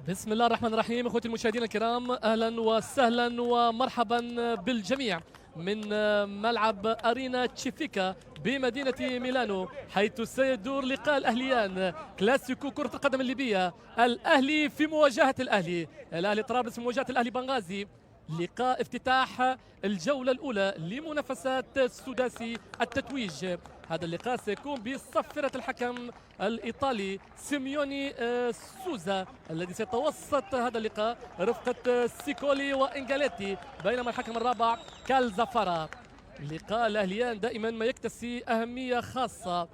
بسم الله الرحمن الرحيم. اخوتي المشاهدين الكرام، اهلا وسهلا ومرحبا بالجميع من ملعب ارينا تشيفيكا بمدينة ميلانو، حيث سيدور لقاء الاهليان، كلاسيكو كرة القدم الليبية. الاهلي في مواجهة الاهلي طرابلس في مواجهة الاهلي بنغازي. لقاء افتتاح الجولة الأولى لمنافسات السداسي التتويج. هذا اللقاء سيكون بصفرة الحكم الإيطالي سيميوني سوزا، الذي سيتوسط هذا اللقاء رفقة سيكولي وإنجاليتي، بينما الحكم الرابع كالزفارا. لقاء الأهليان دائما ما يكتسي أهمية خاصة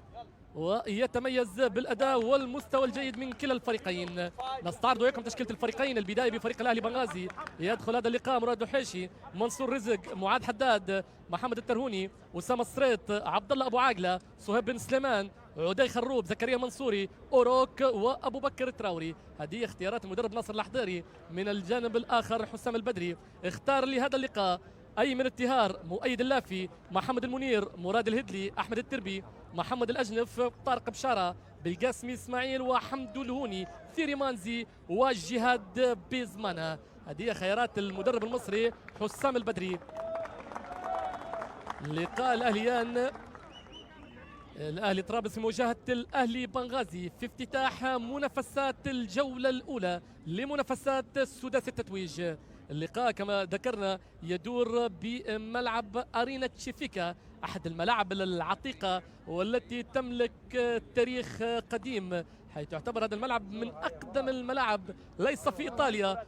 ويتميز بالاداء والمستوى الجيد من كلا الفريقين. نستعرض وياكم تشكيله الفريقين. البدايه بفريق الاهلي بنغازي، يدخل هذا اللقاء مراد دحيشي، منصور رزق، معاذ حداد، محمد الترهوني، اسامه السريط، عبد الله ابو عاقله، صهيب بن سليمان، عدي خروب، زكريا منصوري، اوروك وابو بكر التراوري. هذه اختيارات المدرب ناصر الحضيري. من الجانب الاخر حسام البدري اختار لهذا اللقاء ايمن التهار، مؤيد اللافي، محمد المنير، مراد الهدلي، احمد التربي، محمد الاجنف، طارق بشاره، بالقاسمي اسماعيل، وحمد الهوني، ثيري مانزي، وجهاد بيزمانا. هذه خيارات المدرب المصري حسام البدري. لقاء الاهليان، الاهلي طرابلس في مواجهه الاهلي بنغازي في افتتاح منافسات الجوله الاولى لمنافسات السداسي التتويج. اللقاء كما ذكرنا يدور بملعب أرينا تشيفيكا، أحد الملاعب العتيقة والتي تملك تاريخ قديم، حيث يعتبر هذا الملعب من أقدم الملاعب ليس في إيطاليا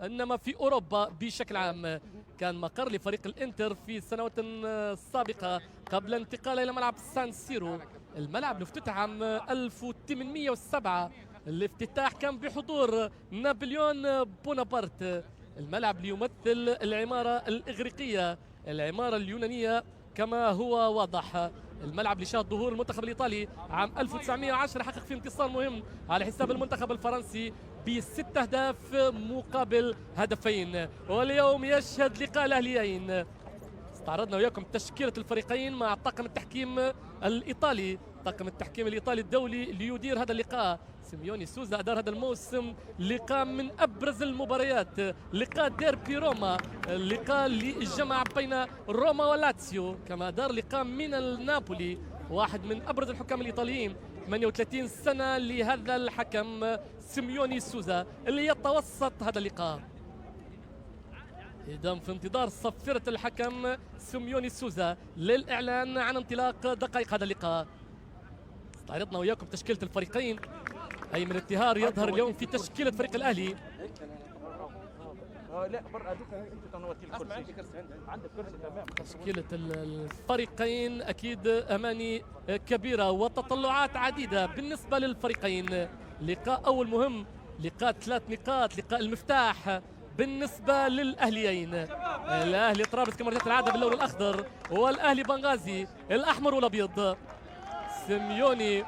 إنما في أوروبا بشكل عام. كان مقر لفريق الإنتر في السنوات السابقة قبل انتقاله إلى ملعب سان سيرو. الملعب افتتح عام 1807. الافتتاح كان بحضور نابليون بونابرت. الملعب ليمثل العمارة الإغريقية، العمارة اليونانية كما هو واضح. الملعب اللي شهد ظهور المنتخب الإيطالي عام 1910 حقق فيه انتصار مهم على حساب المنتخب الفرنسي ب6 أهداف مقابل هدفين. واليوم يشهد لقاء الأهليين. استعرضنا وياكم تشكيلة الفريقين مع طاقم التحكيم الإيطالي، طاقم التحكيم الإيطالي الدولي ليدير هذا اللقاء. سيميوني سوزا أدار هذا الموسم لقاء من أبرز المباريات، لقاء ديربي روما، اللقاء اللي جمع بين روما ولاتسيو، كما أدار لقاء من النابولي، واحد من أبرز الحكام الإيطاليين. 38 سنة لهذا الحكم سيميوني سوزا اللي يتوسط هذا اللقاء. إذا في انتظار صفيرة الحكم سيميوني سوزا للإعلان عن انطلاق دقائق هذا اللقاء. استعرضنا وياكم تشكيلة الفريقين. أيمن التهار يظهر اليوم في تشكيلة فريق الأهلي. تشكيلة الفريقين أكيد أماني كبيرة وتطلعات عديدة بالنسبة للفريقين. لقاء أول مهم، لقاء 3 نقاط، لقاء المفتاح بالنسبة للأهليين. الأهلي طرابلس كما رجعت العادة باللون الأخضر، والأهلي بنغازي الأحمر والأبيض. سيميوني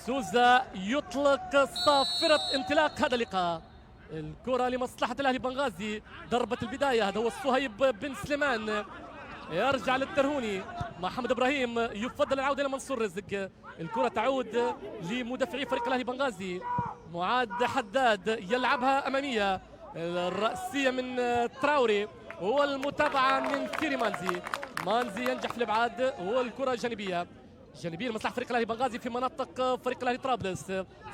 سوزا يطلق صافرة انطلاق هذا اللقاء. الكرة لمصلحة الأهلي بنغازي، ضربة البداية، هذا هو صهيب بن سليمان، يرجع للترهوني، محمد إبراهيم يفضل العودة إلى منصور رزق. الكرة تعود لمدافعي فريق الأهلي بنغازي، معاذ حداد يلعبها أمامية، الرأسية من تراوري والمتابعة من ثيري مانزي ينجح في الإبعاد، والكرة جانبية لمصلحة فريق الأهلي بنغازي في مناطق فريق الأهلي طرابلس.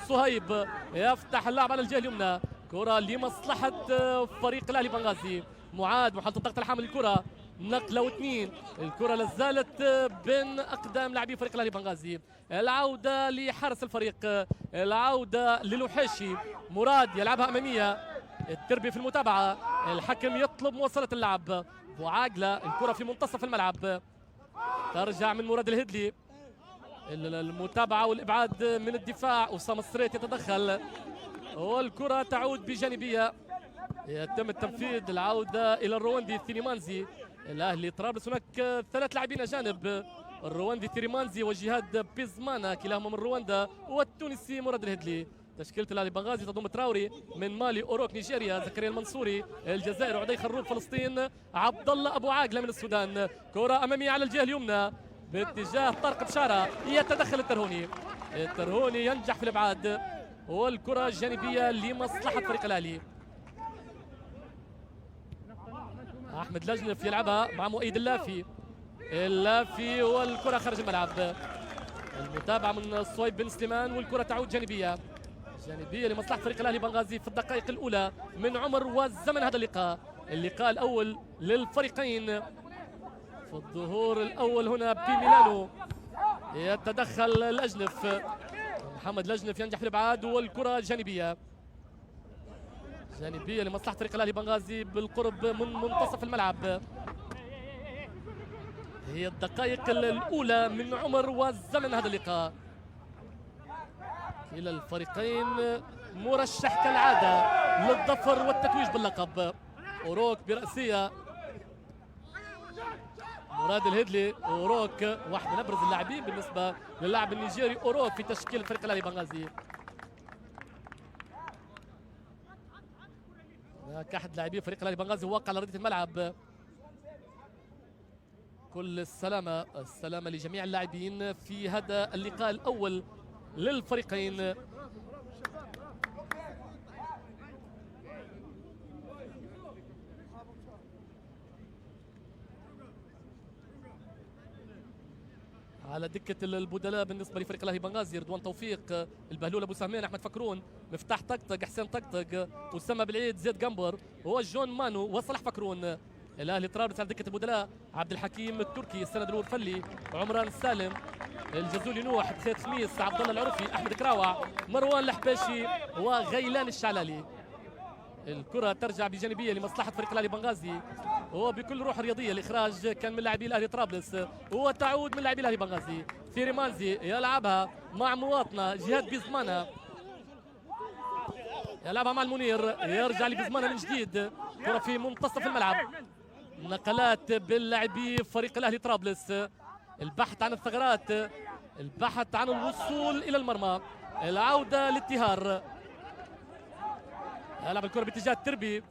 صهيب يفتح اللعب على الجهة اليمنى، كرة لمصلحة فريق الأهلي بنغازي. معاذ محاولة الضغط الحامل الكرة، نقلة واثنين، الكرة لازالت بين أقدام لاعبي فريق الأهلي بنغازي. العودة لحارس الفريق، العودة للوحيشي، مراد يلعبها أمامية، التربي في المتابعة، الحكم يطلب مواصلة اللعب. وعاقلة الكرة في منتصف الملعب، ترجع من مراد الهدلي، المتابعة والإبعاد من الدفاع، أسامة السريت يتدخل، والكرة تعود بجانبية. يتم التنفيذ، العودة إلى الرواندي ثيريمانزي. الأهلي طرابلس هناك 3 لاعبين أجانب، الرواندي ثيريمانزي وجهاد بيزمانا كلاهما من رواندا، والتونسي مراد الهدلي. تشكيلة الأهلي بنغازي تضم تراوري من مالي، أوروك نيجيريا، زكريا المنصوري الجزائر، عدي خروب فلسطين، عبد الله أبو عاقلة من السودان. كرة أمامية على الجهة اليمنى باتجاه طارق بشارة، يتدخل الترهوني ينجح في الإبعاد. والكرة الجانبية لمصلحة فريق الأهلي. أحمد لجنف يلعبها مع مؤيد اللافي والكرة خارج الملعب. المتابعة من صهيب بن سليمان والكرة تعود جانبية لمصلحة فريق الأهلي بنغازي في الدقائق الأولى من عمر وزمن هذا اللقاء الأول للفريقين. في الظهور الأول هنا بميلانو يتدخل الأجنف، محمد لجنف ينجح في الإبعاد والكرة جانبية لمصلحة فريق الأهلي بنغازي بالقرب من منتصف الملعب. هي الدقائق الأولى من عمر وزمن هذا اللقاء. كلا الفريقين مرشح كالعادة للظفر والتتويج باللقب. أوروك برأسية مراد الهدلي. أوروك واحد من أبرز اللاعبين بالنسبة للاعب النيجيري أوروك في تشكيل فريق الأهلي بنغازي. هناك أحد لاعبي فريق الأهلي بنغازي وقع على أرضية الملعب. كل السلامة لجميع اللاعبين في هذا اللقاء الأول للفريقين. على دكة البدلاء بالنسبة لفريق الأهلي بنغازي رضوان توفيق، البهلول أبو سهمين، أحمد فكرون، مفتاح طقطق، حسين طقطق، أسامة بالعيد، زيد قنبر، وجون مانو وصلاح فكرون. الأهلي طرابلس على دكة البدلاء عبد الحكيم التركي، السند الورفلي، عمران السالم، الجزولي نوح، خيط خميس، عبد الله العرفي، أحمد كراوع، مروان الحباشي وغيلان الشعلالي. الكرة ترجع بجانبية لمصلحة فريق الأهلي بنغازي وبكل روح رياضية. الإخراج كان من لاعبي الأهلي طرابلس وتعود من لاعبي الأهلي بنغازي. ثيري مانزي يلعبها مع مواطنة جهاد بيزمانة، يلعبها مع المنير، يرجع لبيزمانة من جديد. كرة في منتصف الملعب، نقلات باللاعبي فريق الأهلي طرابلس، البحث عن الثغرات، البحث عن الوصول إلى المرمى، العودة للتهار. يلعب الكرة باتجاه التربي،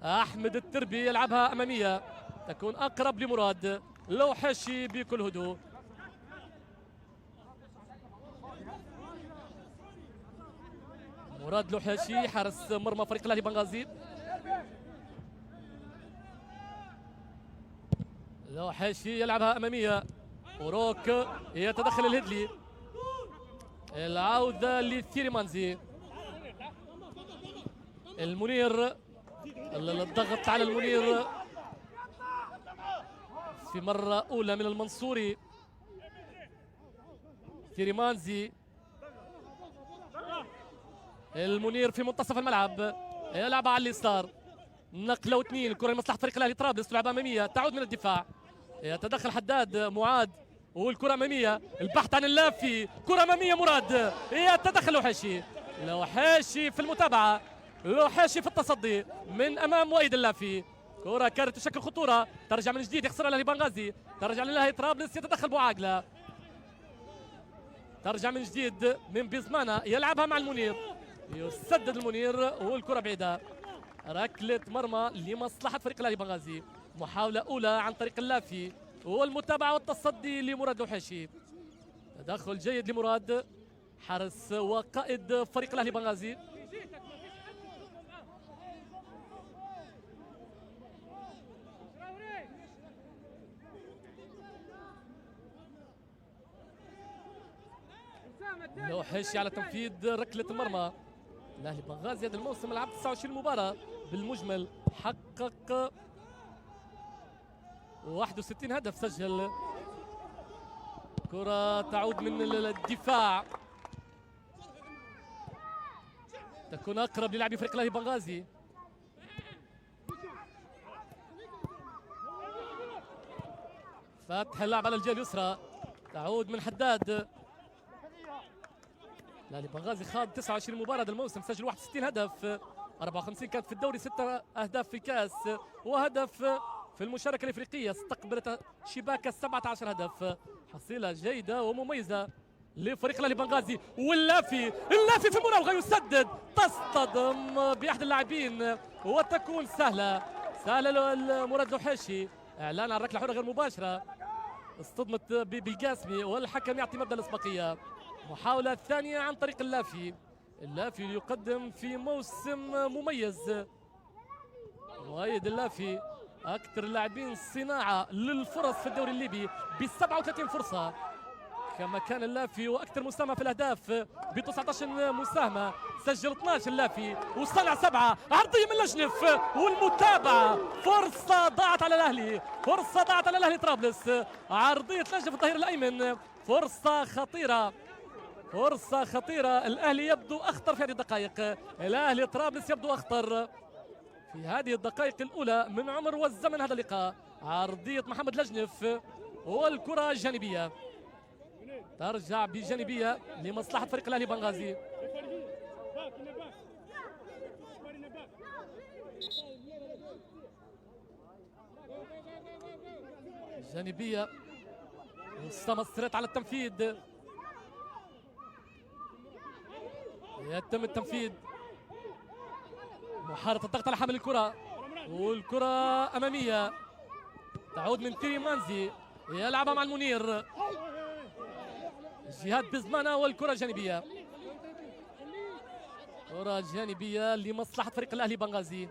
أحمد التربي يلعبها أمامية تكون أقرب لمراد لوحاشي بكل هدوء. مراد لوحاشي حارس مرمى فريق الأهلي بنغازي. لوحاشي يلعبها أمامية، أوروك يتدخل الهدلي، العودة لثيري مانزي، المنير، الضغط على المنير في مرة أولى من المنصوري. ثيري مانزي، المنير في منتصف الملعب يلعب على اليسار، نقلة واثنين، الكرة لمصلحة فريق الأهلي طرابلس، تلعب أمامية تعود من الدفاع، يتدخل حداد معاد والكرة أمامية، البحث عن اللافي، كرة أمامية مراد، يتدخل لوحاشي في المتابعة، لوحاشي في التصدي من أمام مؤيد اللافي. كرة كانت تشكل خطورة، ترجع من جديد يخسرها الأهلي بنغازي، ترجع للأهلي طرابلس، يتدخل بوعاقلة، ترجع من جديد من بيزمانة، يلعبها مع المنير، يسدد المنير والكرة بعيدة. ركلة مرمى لمصلحة فريق الأهلي بنغازي. محاولة أولى عن طريق اللافي والمتابعة والتصدي لمراد لوحاشي. تدخل جيد لمراد حارس وقائد فريق الأهلي بنغازي. لوحاشي على تنفيذ ركلة المرمى. الأهلي بنغازي هذا الموسم لعب 29 مباراة بالمجمل، حقق 61 هدف سجل. كرة تعود من الدفاع، تكون أقرب للاعبي فريق الأهلي بنغازي. فتح اللعب على الجهة اليسرى، تعود من حداد. الأهلي بنغازي خاض 29 مباراة هذا الموسم، سجل 61 هدف، 54 كانت في الدوري، 6 أهداف في الكاس وهدف في المشاركة الإفريقية، استقبلت شباك 17 هدف. حصيلة جيدة ومميزة لفريق الأهلي بنغازي. واللافي في المراوغة يسدد، تصطدم بأحد اللاعبين وتكون سهلة لمراد لوحاشي. إعلان عن ركلة حرة غير مباشرة، اصطدمت بالقاسمي والحكم يعطي مبدأ الإسبقية. محاولة ثانية عن طريق اللافي، اللافي يقدم في موسم مميز. مؤيد اللافي اكثر اللاعبين صناعه للفرص في الدوري الليبي ب 37 فرصه، كما كان اللافي واكثر مساهمه في الاهداف ب 19 مساهمه، سجل 12 اللافي وصنع 7. عرضيه من لجنف والمتابعه، فرصه ضاعت على الاهلي، فرصه ضاعت على الاهلي طرابلس، عرضيه لجنف الظهير الايمن، فرصه خطيره، فرصه خطيره. الاهلي يبدو اخطر في هذه الدقائق، الاهلي طرابلس يبدو اخطر في هذه الدقائق الاولى من عمر والزمن هذا اللقاء. عرضيه محمد لجنف والكره الجانبيه ترجع بجانبيه لمصلحه فريق الاهلي بنغازي. جانبيه أسامة السريت على التنفيذ، يتم التنفيذ، محاولة الضغط على حامل الكرة والكرة أمامية تعود من تيري مانزي، يلعبها مع المنير، جهاد بزمانة والكرة جانبية، كرة جانبية لمصلحة فريق الأهلي بنغازي.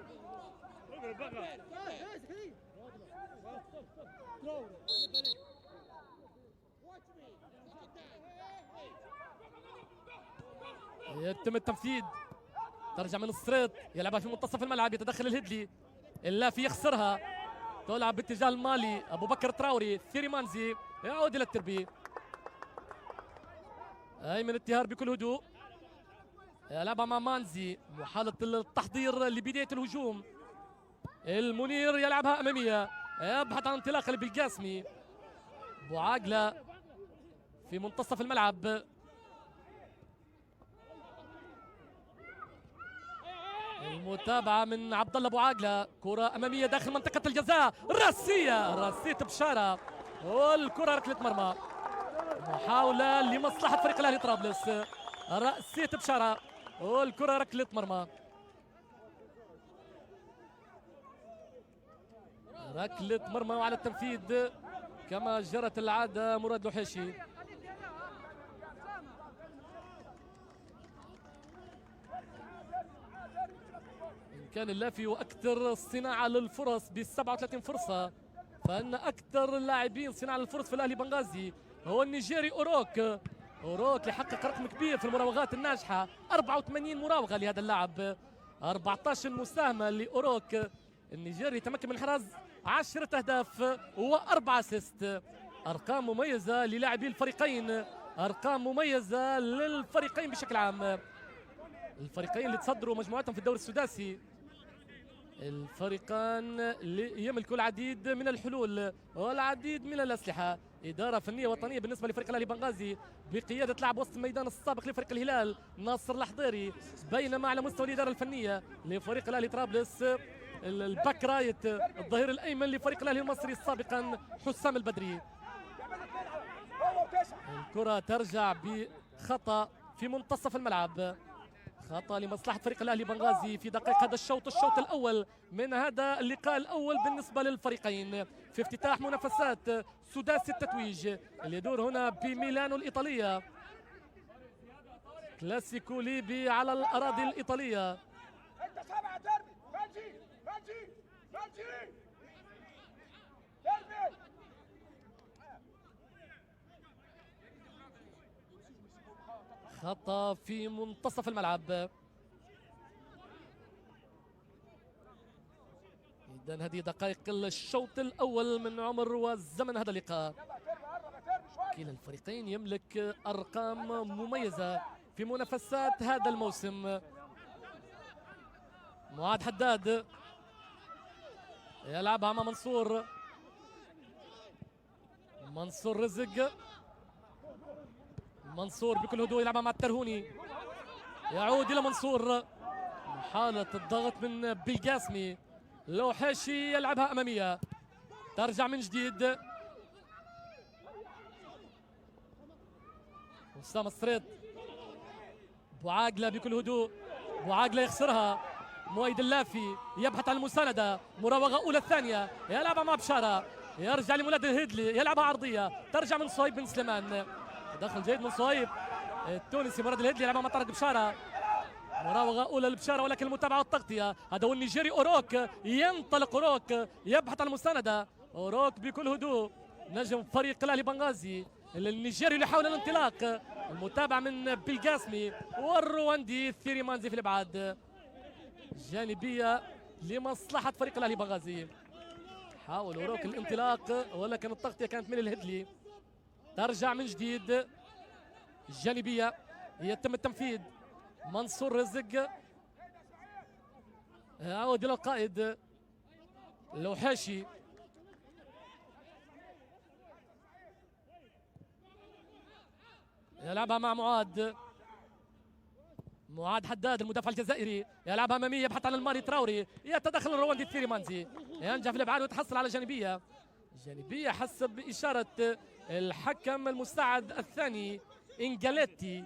يتم التنفيذ، ترجع من السريط، يلعبها في منتصف الملعب، يتدخل الهدلي، اللافي يخسرها، تلعب باتجاه المالي، ابو بكر تراوري، ثيري مانزي يعود الى التربيه، ايمن التهار بكل هدوء، يلعبها مع مانزي، محاولة التحضير لبداية الهجوم، المنير يلعبها امامية، يبحث عن انطلاقة لبالقاسمي، بوعاقلة في منتصف الملعب، المتابعة من عبد الله بوعاقلة، كرة أمامية داخل منطقة الجزاء، راسية بشارة والكرة ركلة مرمى، محاولة لمصلحة فريق الأهلي طرابلس، راسية بشارة والكرة ركلة مرمى، ركلة مرمى وعلى التنفيذ كما جرت العادة مراد لحيشي. كان اللافي واكثر صناعه للفرص ب 37 فرصه، فان اكثر اللاعبين صناعه للفرص في الاهلي بنغازي هو النيجيري اوروك اللي حقق رقم كبير في المراوغات الناجحه، 84 مراوغه لهذا اللاعب، 14 مساهمه لاوروك النيجيري، تمكن من حراز 10 اهداف و4 اسيست، ارقام مميزه للاعبي الفريقين، ارقام مميزه للفريقين بشكل عام، الفريقين اللي تصدروا مجموعتهم في الدوري السداسي، الفريقان يملكوا العديد من الحلول والعديد من الأسلحة، إدارة فنية وطنية بالنسبة لفريق الأهلي بنغازي بقيادة لاعب وسط الميدان السابق لفريق الهلال ناصر الحضيري، بينما على مستوى الإدارة الفنية لفريق الأهلي طرابلس الباك رايت الظهير الأيمن لفريق الأهلي المصري سابقا حسام البدري. الكرة ترجع بخطأ في منتصف الملعب، خطأ لمصلحة فريق الأهلي بنغازي في دقائق هذا الشوط الأول من هذا اللقاء الأول بالنسبة للفريقين في افتتاح منافسات سداسي التتويج اللي يدور هنا بميلانو الإيطالية، كلاسيكو ليبي على الأراضي الإيطالية. خطأ في منتصف الملعب، إذن هذه دقائق الشوط الأول من عمر والزمن هذا اللقاء. كلا الفريقين يملك أرقام مميزة في منافسات هذا الموسم. معاد حداد يلعبها مع منصور رزق، منصور بكل هدوء يلعبها مع الترهوني، يعود إلى منصور، محاولة الضغط من بالقاسمي، لوحيشي يلعبها أمامية، ترجع من جديد، أسامة السريط، بوعاقلة بكل هدوء، بوعاقلة يخسرها، مؤيد اللافي يبحث عن المساندة، مراوغة أولى الثانية، يلعبها مع بشارة، يرجع لمولاد الهدلي، يلعبها عرضية، ترجع من صهيب بن سليمان، دخل جيد من صهيب التونسي مراد الهدلي، يلعبها مع طارق بشارة، مراوغة أولى لبشارة ولكن المتابعة والتغطية. هذا هو النيجيري أوروك، ينطلق أوروك يبحث عن المساندة. أوروك بكل هدوء نجم فريق الأهلي بنغازي النيجيري اللي يحاول الانطلاق. المتابعة من بالقاسمي والرواندي ثيري مانزي في الإبعاد. جانبية لمصلحة فريق الأهلي بنغازي. حاول أوروك الانطلاق ولكن التغطية كانت من الهدلي. ترجع من جديد الجانبية، يتم التنفيذ. منصور رزق عود إلى القائد اللوحاشي. يلعبها مع معاد حداد المدافع الجزائري، يلعبها اماميه يبحث عن الماري تراوري، يتدخل الرواندي ثيري مانزي، ينجح في الابعاد ويتحصل على جانبيه حسب اشاره الحكم المساعد الثاني انجاليتي.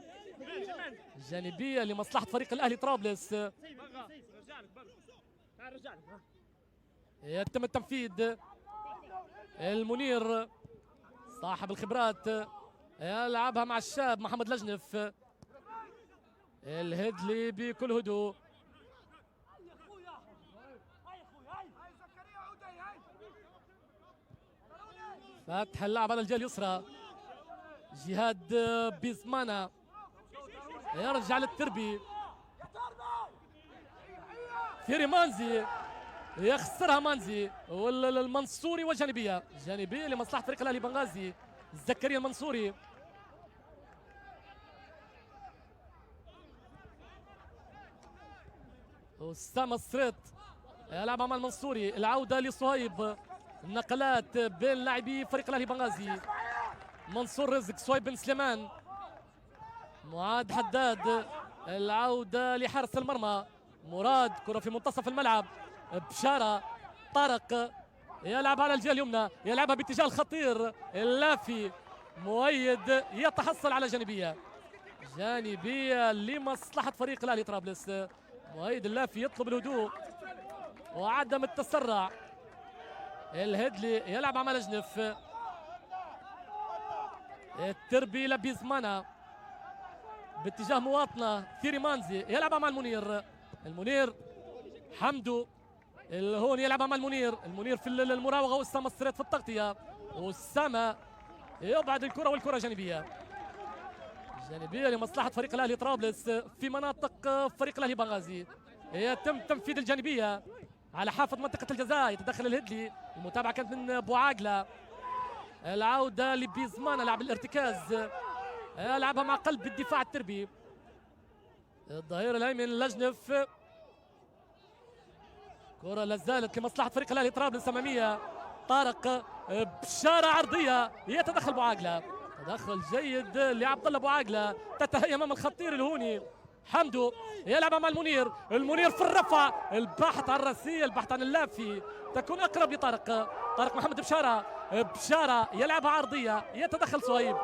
جانبيه لمصلحه فريق الاهلي طرابلس. يتم التنفيذ. المنير صاحب الخبرات يلعبها مع الشاب محمد لجنف. الهدلي بكل هدوء. فتح اللعب على الجهه اليسرى. جهاد بيزمانا يرجع للتربي. ثيري مانزي يخسرها مانزي والمنصوري وجانبيه لمصلحه فريق الاهلي بنغازي. زكريا المنصوري أسامة السريط يلعب مع المنصوري. العودة لصهيب. النقلات بين لاعبي فريق الأهلي بنغازي. منصور رزق، صهيب بن سليمان، معاد حداد. العودة لحارس المرمى مراد. كرة في منتصف الملعب. بشارة طارق يلعب على الجهة اليمنى، يلعبها باتجاه الخطير اللافي. مؤيد يتحصل على جانبية لمصلحة فريق الأهلي طرابلس. مؤيد اللافي يطلب الهدوء وعدم التسرع. الهدلي يلعب مع لجنف. التربي لبيزمانا باتجاه مواطنة. ثيري مانزي يلعب مع المنير حمدو هون يلعب مع المنير في المراوغة. أسامة السريت في التغطية. أسامة يبعد الكرة والكرة جانبية لمصلحة فريق الأهلي طرابلس في مناطق فريق الأهلي بنغازي. يتم تنفيذ الجانبية على حافظ منطقة الجزاء. يتدخل الهدلي. المتابعة كانت من بوعاقلة. العودة لبيزمان لاعب الارتكاز، يلعبها مع قلب الدفاع التربي. الظهير الايمن لجنف. كرة لازالت لمصلحة فريق الاهلي طرابلس امامية. طارق بشارة عرضية، يتدخل بوعاقلة. تدخل جيد لعبد الله بوعاقلة. تتهيأ امام الخطير الهوني. حمدو يلعب مع المنير في الرفع. البحث عن الراسية، البحث عن اللافي، تكون اقرب لطارق. محمد بشارة يلعبها عرضية، يتدخل صهيب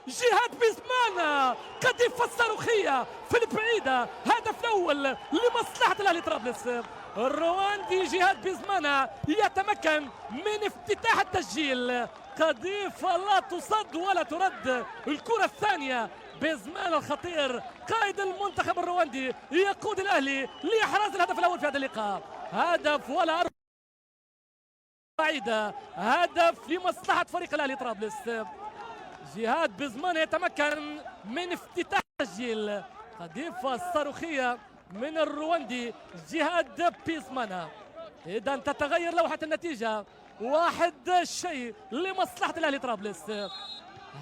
جهاد بيزمانا قذيفة الصاروخية في البعيدة. هدف الأول لمصلحة الأهلي طرابلس. الرواندي جهاد بيزمانا يتمكن من افتتاح التسجيل. قذيفة لا تصد ولا ترد. الكرة الثانية بيزمان الخطير قائد المنتخب الرواندي يقود الأهلي لإحراز الهدف الأول في هذا اللقاء. هدف ولا بعيدة، هدف لمصلحة فريق الأهلي طرابلس. جهاد بيزمان يتمكن من افتتاح التسجيل. قذيفة الصاروخية من الرواندي جهاد بيزمانا. إذا تتغير لوحة النتيجة 1-0 لمصلحة الأهلي طرابلس.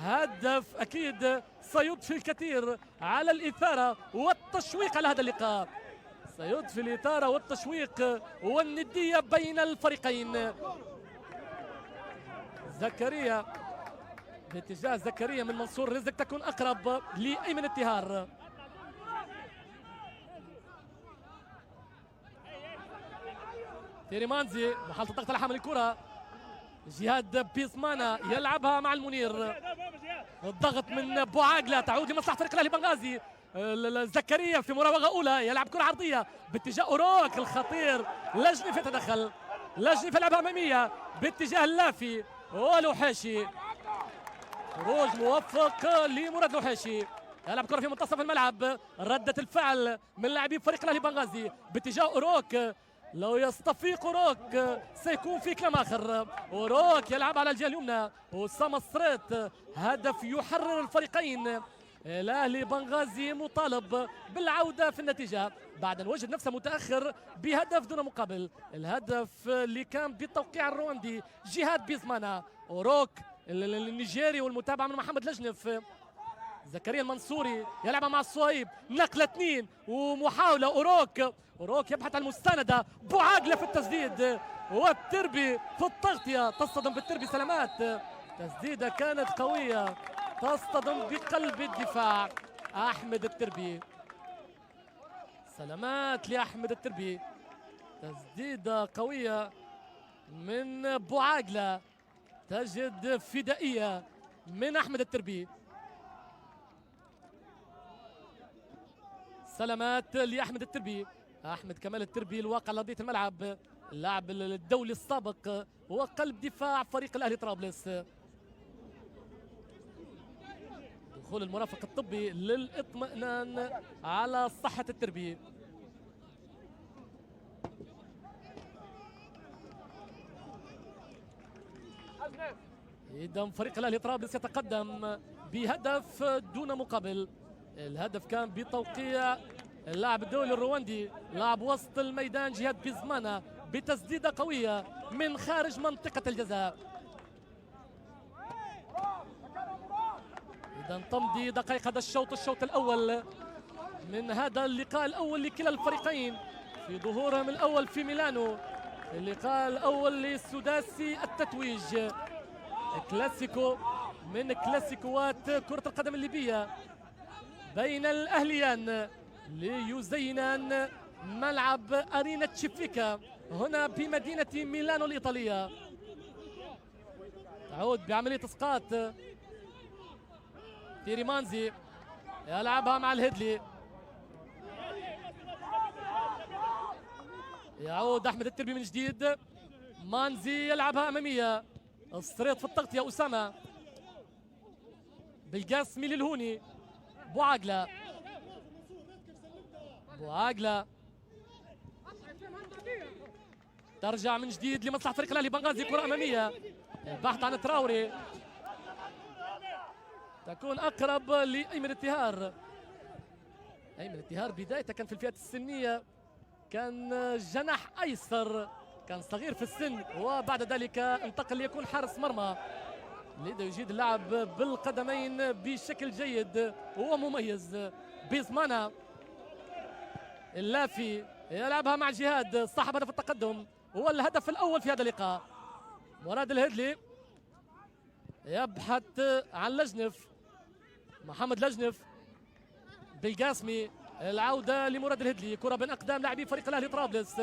هدف أكيد سيضفي الكثير على الإثارة والتشويق على هذا اللقاء. سيضفي الإثارة والتشويق والندية بين الفريقين. زكريا باتجاه زكريا من منصور رزق، تكون أقرب لأيمن التهار. ثيري مانزي محاولة الضغط على حامل الكرة. جهاد بيزمانا يلعبها مع المنير. الضغط من بوعاقلة تعود لمصلحة فريق الأهلي بنغازي. زكريا في مراوغة أولى يلعب كرة عرضية باتجاه أوروك الخطير. لجنف يتدخل، لجنف يلعبها أمامية باتجاه اللافي ولوحاشي. خروج موفق لمراد الوحيشي. يلعب كرة في منتصف الملعب، ردة الفعل من لاعبي فريق الاهلي بنغازي باتجاه اوروك. لو يستفيق اوروك سيكون في كلام اخر. اوروك يلعب على الجهه اليمنى، اسامه الصريت. هدف يحرر الفريقين. الاهلي بنغازي مطالب بالعوده في النتيجه بعد ان وجد نفسه متاخر بهدف دون مقابل. الهدف اللي كان بتوقيع الرواندي جهاد بيزمانا. اوروك النيجيري والمتابعه من محمد لجنف. زكريا المنصوري يلعبها مع الصهيب، نقله اثنين ومحاوله. اوروك يبحث عن المستندة، بوعاقله في التسديد والتربي في التغطيه، تصطدم بالتربي. سلامات، تسديده كانت قويه تصطدم بقلب الدفاع. احمد التربي، سلامات لاحمد التربي، تسديده قويه من بوعاقله تجد فدائيه من احمد التربي. سلامات لاحمد التربي. احمد كمال التربي الواقع على ارضيه الملعب، اللاعب الدولي السابق، هو قلب دفاع فريق الاهلي طرابلس. دخول المرافق الطبي للاطمئنان على صحه التربي. اذا فريق الاهلي طرابلس يتقدم بهدف دون مقابل. الهدف كان بتوقيع اللاعب الدولي الرواندي لاعب وسط الميدان جهاد بيزمانا بتسديده قويه من خارج منطقه الجزاء. اذا تمضي دقائق هذا الشوط الاول من هذا اللقاء الاول لكلا الفريقين في ظهورهم الاول في ميلانو، اللقاء الاول للسداسي التتويج، كلاسيكو من كلاسيكوات كرة القدم الليبية بين الأهليان ليزينان ملعب أرينا تشيفيكا هنا بمدينة ميلانو الإيطالية. تعود بعملية إسقاط تيري مانزي، يلعبها مع الهدلي، يعود أحمد التربي من جديد. مانزي يلعبها أمامية، الصريط في التغطية أسامة، بالقاسمي للهوني، بوعاقله ترجع من جديد لمصلحة فريق الأهلي بنغازي. كرة أمامية، البحث عن تراوري، تكون أقرب لأيمن التهار. أيمن التهار بدايته كان في الفئات السنية، كان جناح أيسر، كان صغير في السن، وبعد ذلك انتقل ليكون حارس مرمى. لذا يجيد اللعب بالقدمين بشكل جيد ومميز. بيزمانا اللافي يلعبها مع جهاد، صاحب هدف التقدم، هو الهدف الأول في هذا اللقاء. مراد الهدلي يبحث عن لجنف، محمد لجنف، بالقاسمي، العودة لمراد الهدلي، كرة بين أقدام لاعبي فريق الأهلي طرابلس،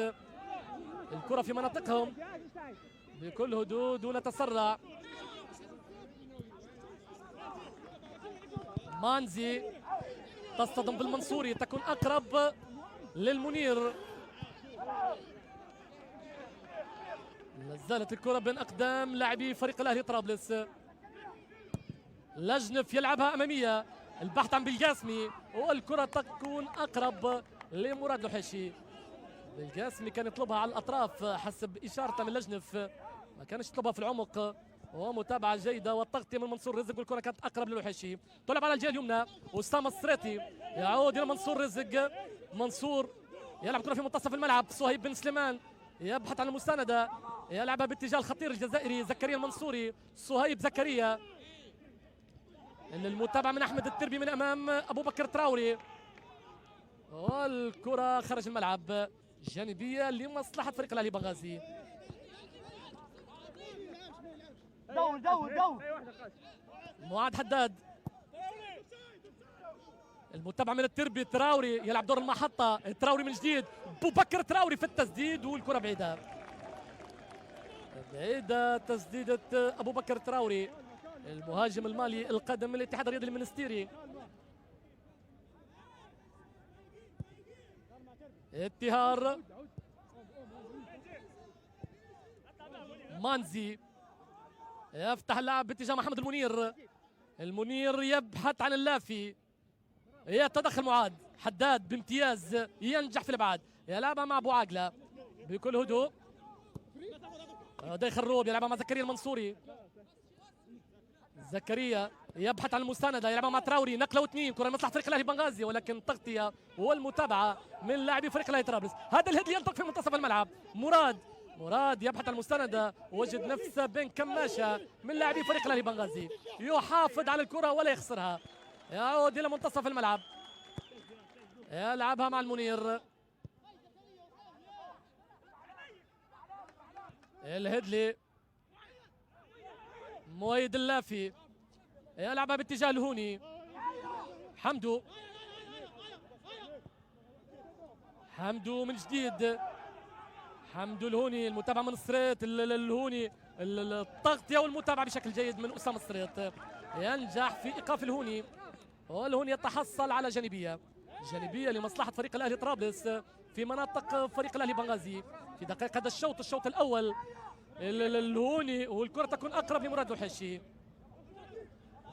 الكرة في مناطقهم بكل هدوء دون تسرع. مانزي تصطدم بالمنصوري، تكون أقرب للمنير. لازالت الكرة بين أقدام لاعبي فريق الأهلي طرابلس. لجنف يلعبها أمامية، البحث عن بالقاسمي، والكرة تكون أقرب لمراد الوحيشي. بالقاسمي كان يطلبها على الأطراف حسب إشارته من لجنف، ما كانش يطلبها في العمق، ومتابعة جيدة والتغطية من منصور رزق، والكرة كانت أقرب للوحيشي. تلعب على الجهة اليمنى، أسامة الصريتي يعود إلى منصور رزق، منصور يلعب كرة في منتصف الملعب، صهيب بن سليمان يبحث عن المساندة، يلعبها باتجاه الخطير الجزائري زكريا المنصوري. صهيب زكريا، المتابعة من أحمد التربي من أمام أبو بكر تراوري، والكرة خارج الملعب جانبية لمصلحة فريق الأهلي بنغازي. دور معاد حداد، المتابعة من التربي، تراوري يلعب دور المحطة، تراوري من جديد، أبو بكر تراوري في التسديد، والكرة بعيدة تسديدة أبو بكر تراوري المهاجم المالي القادم من الاتحاد الرياضي المنستيري. اتهار، مانزي يفتح اللعب باتجاه محمد المنير، المنير يبحث عن اللافي، يتدخل معاد حداد بامتياز، ينجح في الابعاد، يلعبها مع ابو عاقله بكل هدوء. دايخ الروب يلعبها مع زكريا المنصوري. زكريا يبحث عن المساندة، يلعبها مع تراوري، نقلة واثنين، كرة لمصلحة فريق الاهلي بنغازي، ولكن تغطية والمتابعة من لاعبي فريق الاهلي طرابلس. هذا الهدي يلتقي في منتصف الملعب. مراد يبحث عن المساندة، وجد نفسه بين كماشة من لاعبي فريق الاهلي بنغازي، يحافظ على الكرة ولا يخسرها، يعود إلى منتصف الملعب، يلعبها مع المنير. الهدلي مويد اللافي يلعبها باتجاه الهوني. حمدو من جديد، حمدو الهوني، المتابعة من السريط الهوني، التغطية والمتابعة بشكل جيد من أسامة السريط، ينجح في إيقاف الهوني، والهوني يتحصل على جانبية لمصلحة فريق الأهلي طرابلس في مناطق فريق الأهلي بنغازي في دقائق هذا الشوط الأول. الهوني والكرة تكون أقرب لمراد الوحيشي.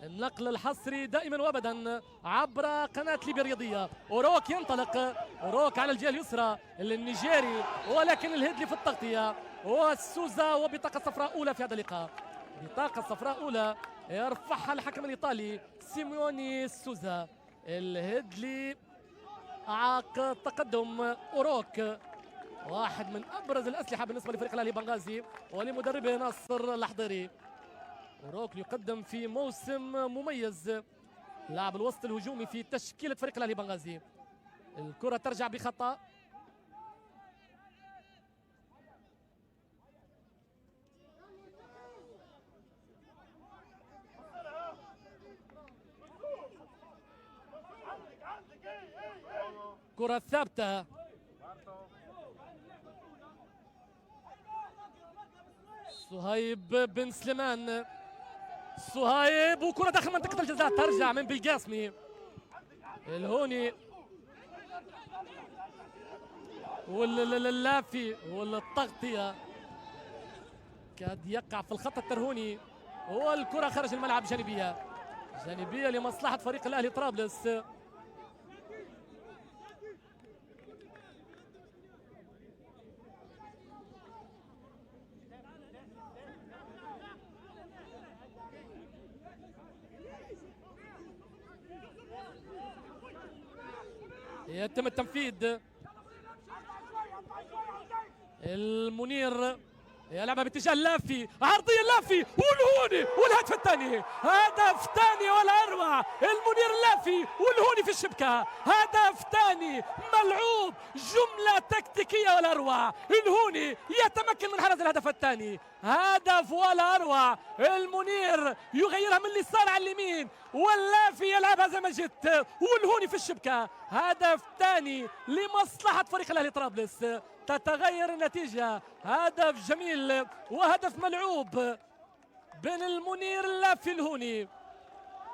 النقل الحصري دائما وابدا عبر قناه ليبيا الرياضيه. اوروك ينطلق، اوروك على الجهه اليسرى النيجيري، ولكن الهدلي في التغطيه، والسوزا وبطاقه صفراء اولى في هذا اللقاء. بطاقه صفراء اولى يرفعها الحكم الايطالي سيميوني سوزا. الهدلي عاق تقدم اوروك، واحد من ابرز الاسلحه بالنسبه لفريق الاهلي بنغازي ولمدربه ناصر الحضيري. اوروك يقدم في موسم مميز، لاعب الوسط الهجومي في تشكيله فريق الاهلي بنغازي. الكره ترجع بخطا، كره ثابته، صهيب بن سليمان، صهيب وكرة داخل منطقة الجزاء، ترجع من بالقاسمي. الهوني واللافي والتغطية كاد يقع في الخط الترهوني، والكرة خارج الملعب جانبية لمصلحة فريق الأهلي طرابلس. يتم التنفيذ، المنير يلعبها باتجاه اللافي، عرضية اللافي والهوني والهدف الثاني، هدف ثاني ولا أروع. المنير اللافي والهوني في الشبكة، هدف ثاني ملعوب، جملة تكتيكية ولا أروع. الهوني يتمكن من حرز الهدف الثاني، هدف ولا أروع. المنير يغيرها من اليسار على اليمين، واللافي يلعبها زي ما جت، والهوني في الشبكة، هدف ثاني لمصلحة فريق الأهلي طرابلس. تتغير النتيجة، هدف جميل وهدف ملعوب بين المنير اللافي الهوني،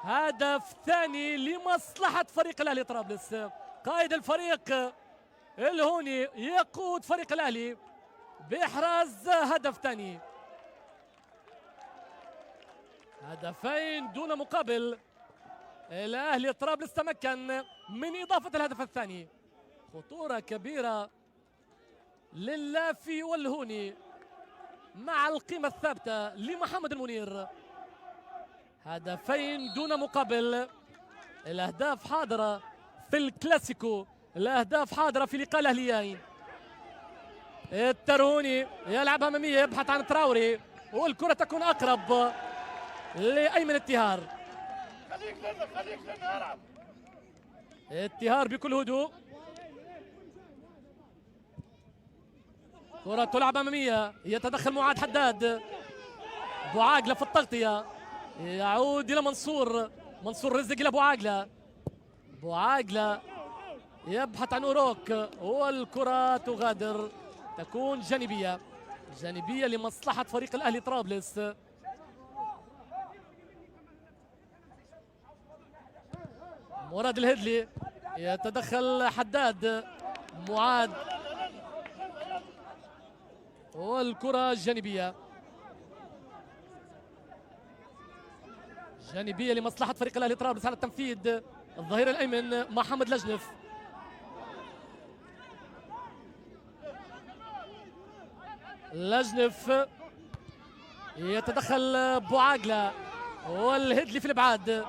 هدف ثاني لمصلحة فريق الأهلي طرابلس. قائد الفريق الهوني يقود فريق الأهلي بإحراز هدف ثاني، هدفين دون مقابل. الأهلي طرابلس تمكن من إضافة الهدف الثاني، خطورة كبيرة للافي والهوني مع القيمة الثابتة لمحمد المنير، هدفين دون مقابل. الأهداف حاضرة في الكلاسيكو، الأهداف حاضرة في لقاء الأهليين. الترهوني يلعب أمامية، يبحث عن تراوري، والكرة تكون أقرب لأيمن التهار. التهار بكل هدوء، كرة تلعب أمامية، يتدخل معاد حداد، أبو عاقلة في التغطية، يعود إلى منصور رزق إلى أبو عاقلة يبحث عن أوروك، والكرة تغادر، تكون جانبية لمصلحة فريق الأهلي طرابلس. مراد الهدلي يتدخل حداد، معاد، والكرة جانبيه لمصلحه فريق الاهلي طرابلس على التنفيذ. الظهير الايمن محمد لجنف. لجنف يتدخل بوعاقلة والهدلي في الابعاد.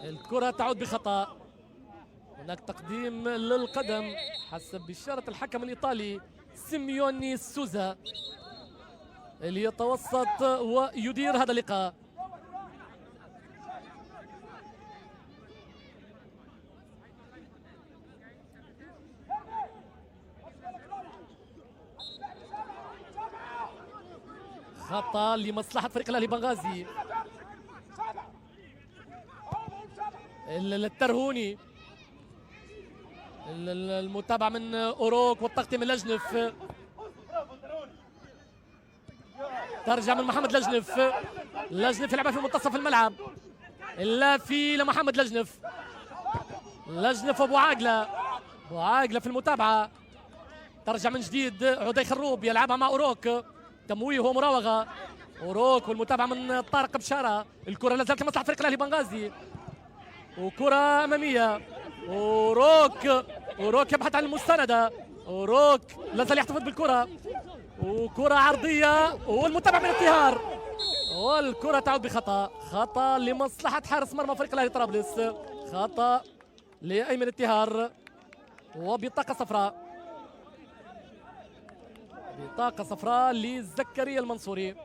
الكرة تعود بخطأ. هناك تقديم للقدم حسب إشارة الحكم الإيطالي سيميوني سوزا اللي يتوسط ويدير هذا اللقاء. خطأ لمصلحة فريق الأهلي بنغازي. الترهوني، المتابعة من أوروك والتغطية من لجنف. ترجع من محمد لجنف. لجنف يلعبها في منتصف الملعب. اللافي لمحمد لجنف. لجنف وابو عاقلة. ابو عاقلة في المتابعة. ترجع من جديد عدي خروب يلعبها مع أوروك. تمويه ومراوغة. أوروك والمتابعة من طارق بشارة. الكرة لازالت لمصلحة فريق الأهلي بنغازي. وكرة أمامية. أوروك يبحث عن المستندة. أوروك لازال يحتفظ بالكرة. وكرة عرضية والمتابعة من انتهار. والكرة تعود بخطأ. خطأ لمصلحة حارس مرمى فريق الأهلي طرابلس. خطأ لأيمن انتهار وبطاقة صفراء. بطاقة صفراء لزكريا المنصوري.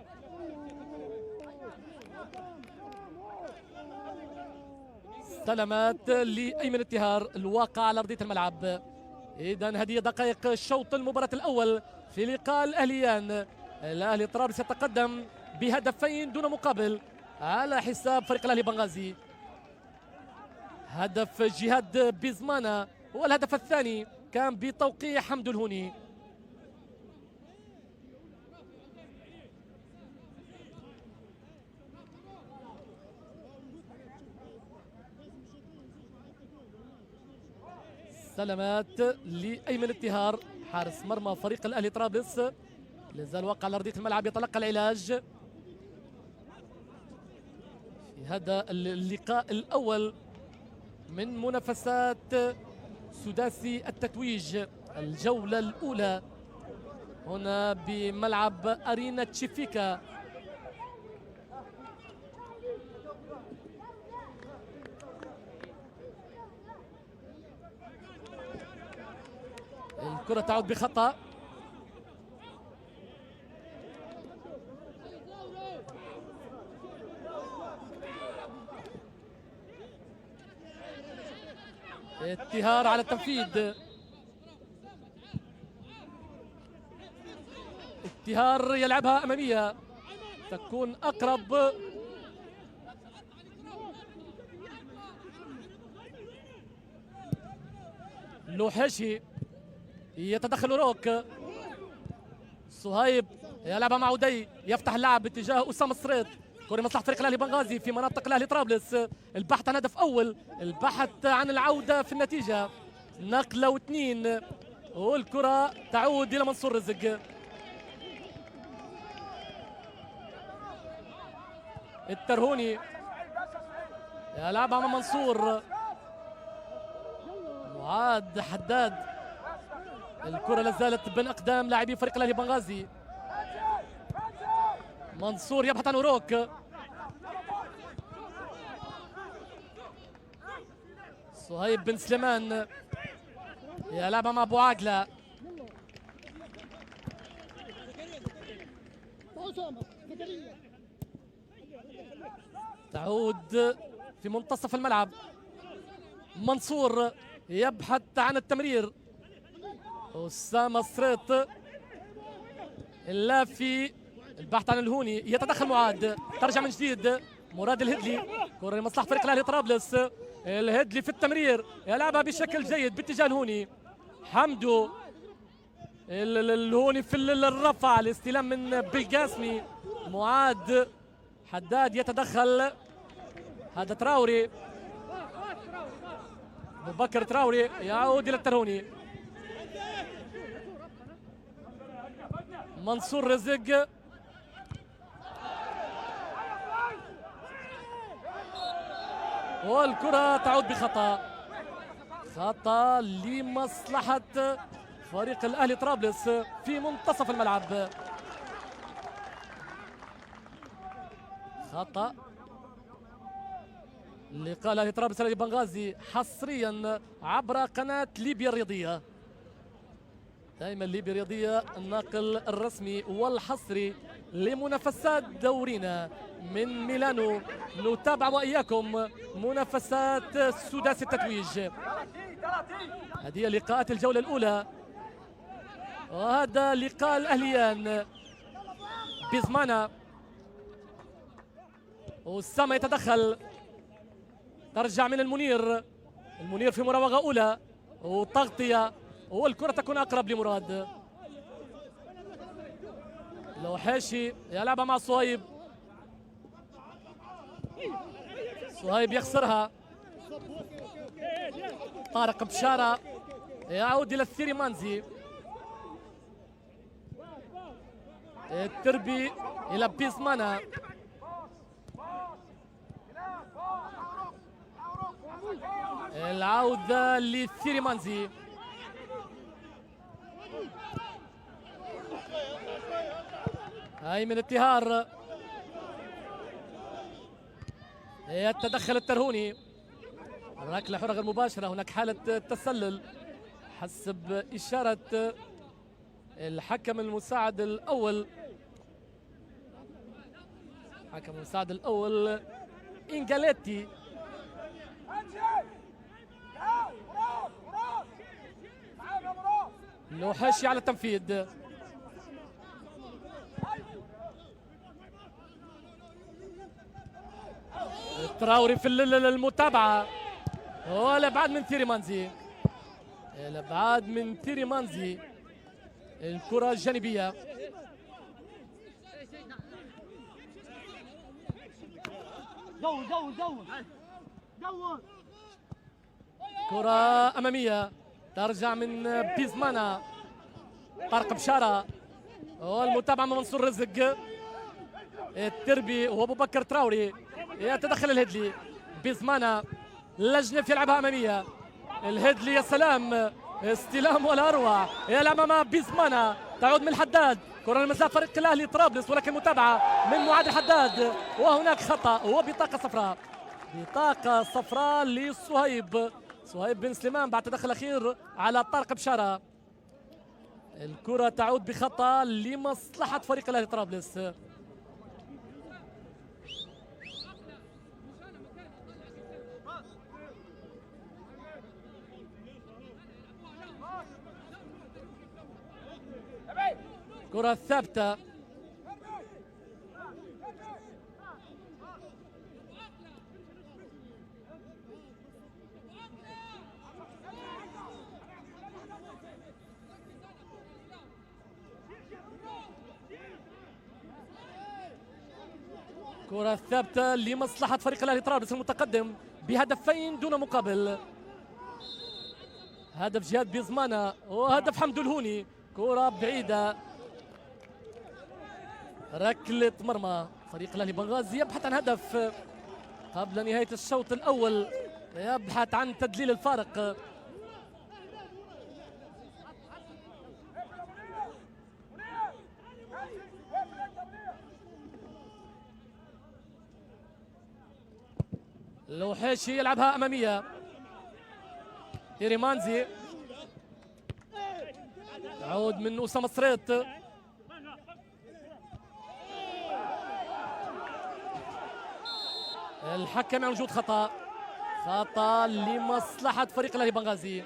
استلمت لأيمن انتهار الواقع على أرضية الملعب. إذن هذه دقائق الشوط المباراة الأول في لقاء الأهليان. الأهلي طرابلس يتقدم بهدفين دون مقابل على حساب فريق الأهلي بنغازي. هدف جهاد بيزمانا والهدف الثاني كان بتوقيع حمد الهوني. سلامات لأيمن انتهار حارس مرمى فريق الأهلي طرابلس. لازال واقع على أرضية الملعب يتلقى العلاج في هذا اللقاء الأول من منافسات سداسي التتويج الجولة الأولى هنا بملعب أرينا تشيفيكا. الكرة تعود بخطأ. انتهار على التنفيذ. انتهار يلعبها أمامية تكون أقرب. لوحشي يتدخل روك. صهيب يلعبها مع عدي يفتح اللعب باتجاه أسامة السريط. كرة مصلحة فريق الأهلي بنغازي في مناطق الأهلي طرابلس. البحث عن هدف أول، البحث عن العودة في النتيجة. نقلة واثنين والكرة تعود إلى منصور رزق. الترهوني يلعبها مع منصور. معاد حداد. الكرة لازالت بين أقدام لاعبي فريق الأهلي بنغازي. منصور يبحث عن أوروك. صهيب بن سليمان يلعبها مع أبو عاقلة. تعود في منتصف الملعب. منصور يبحث عن التمرير. أسامة السريط اللافي البحث عن الهوني. يتدخل معاد. ترجع من جديد مراد الهدلي. كرة لمصلحة فريق الأهلي طرابلس. الهدلي في التمرير يلعبها بشكل جيد باتجاه الهوني. حمدو. الهوني في الرفع. الاستلام من بالقاسمي. معاد حداد يتدخل. هذا تراوري. أبو بكر تراوري يعود إلى الترهوني. منصور رزق والكرة تعود بخطأ، خطأ لمصلحة فريق الأهلي طرابلس في منتصف الملعب. خطأ لقاء الأهلي طرابلس الذي بنغازي حصريا عبر قناة ليبيا الرياضية. دائما ليبيا الرياضية الناقل الرسمي والحصري لمنافسات دورينا من ميلانو. نتابع وإياكم منافسات سداسي التتويج. هذه لقاءات الجولة الأولى، وهذا لقاء الأهليان. بيزمانا وسام يتدخل، ترجع من المنير في مراوغة أولى وتغطية، والكرة تكون أقرب لمراد. لوحاشي يلعبها مع صهيب، صهيب يخسرها. طارق بشارة يعود إلى الثيريمانزي، التربي إلى بيزمانا، العودة للثيريمانزي. هاي من التهار، يتدخل الترهوني، ركلة حرة غير مباشرة. هناك حالة تسلل حسب إشارة الحكم المساعد الأول، الحكم المساعد الأول إنجاليتي. لوحاشي على التنفيذ، تراوري في المتابعة، والابعاد من تيريمانزي، الابعاد من تيريمانزي. الكرة الجانبية، كرة أمامية ترجع من بيزمانا. طارق بشارة والمتابعة من منصور رزق، التربي وابو بكر تراوري، يتدخل الهدلي. بيزمانا لجنف يلعبها أمامية، الهدلي يا سلام، استلام ولا أروع، يلعب مع بيزمانا، تعود من الحداد. كرة لمساء فريق الأهلي طرابلس، ولكن متابعة من معاد الحداد، وهناك خطأ وبطاقة صفراء، بطاقة صفراء لصهيب، صهيب بن سليمان بعد تدخل أخير على طارق بشارة. الكرة تعود بخطأ لمصلحة فريق الأهلي طرابلس. كرة ثابتة، كرة ثابتة لمصلحة فريق الأهلي طرابلس المتقدم بهدفين دون مقابل. هدف جهاد بيزمانا وهدف حمدو الهوني. كرة بعيدة، ركلة مرمى. فريق الأهلي بنغازي يبحث عن هدف قبل نهاية الشوط الأول، يبحث عن تدليل الفارق. لوحاشي يلعبها أمامية، تيريمانزي يعود من أسامة صريط، الحكم عن وجود خطأ، خطأ لمصلحة فريق الأهلي بنغازي.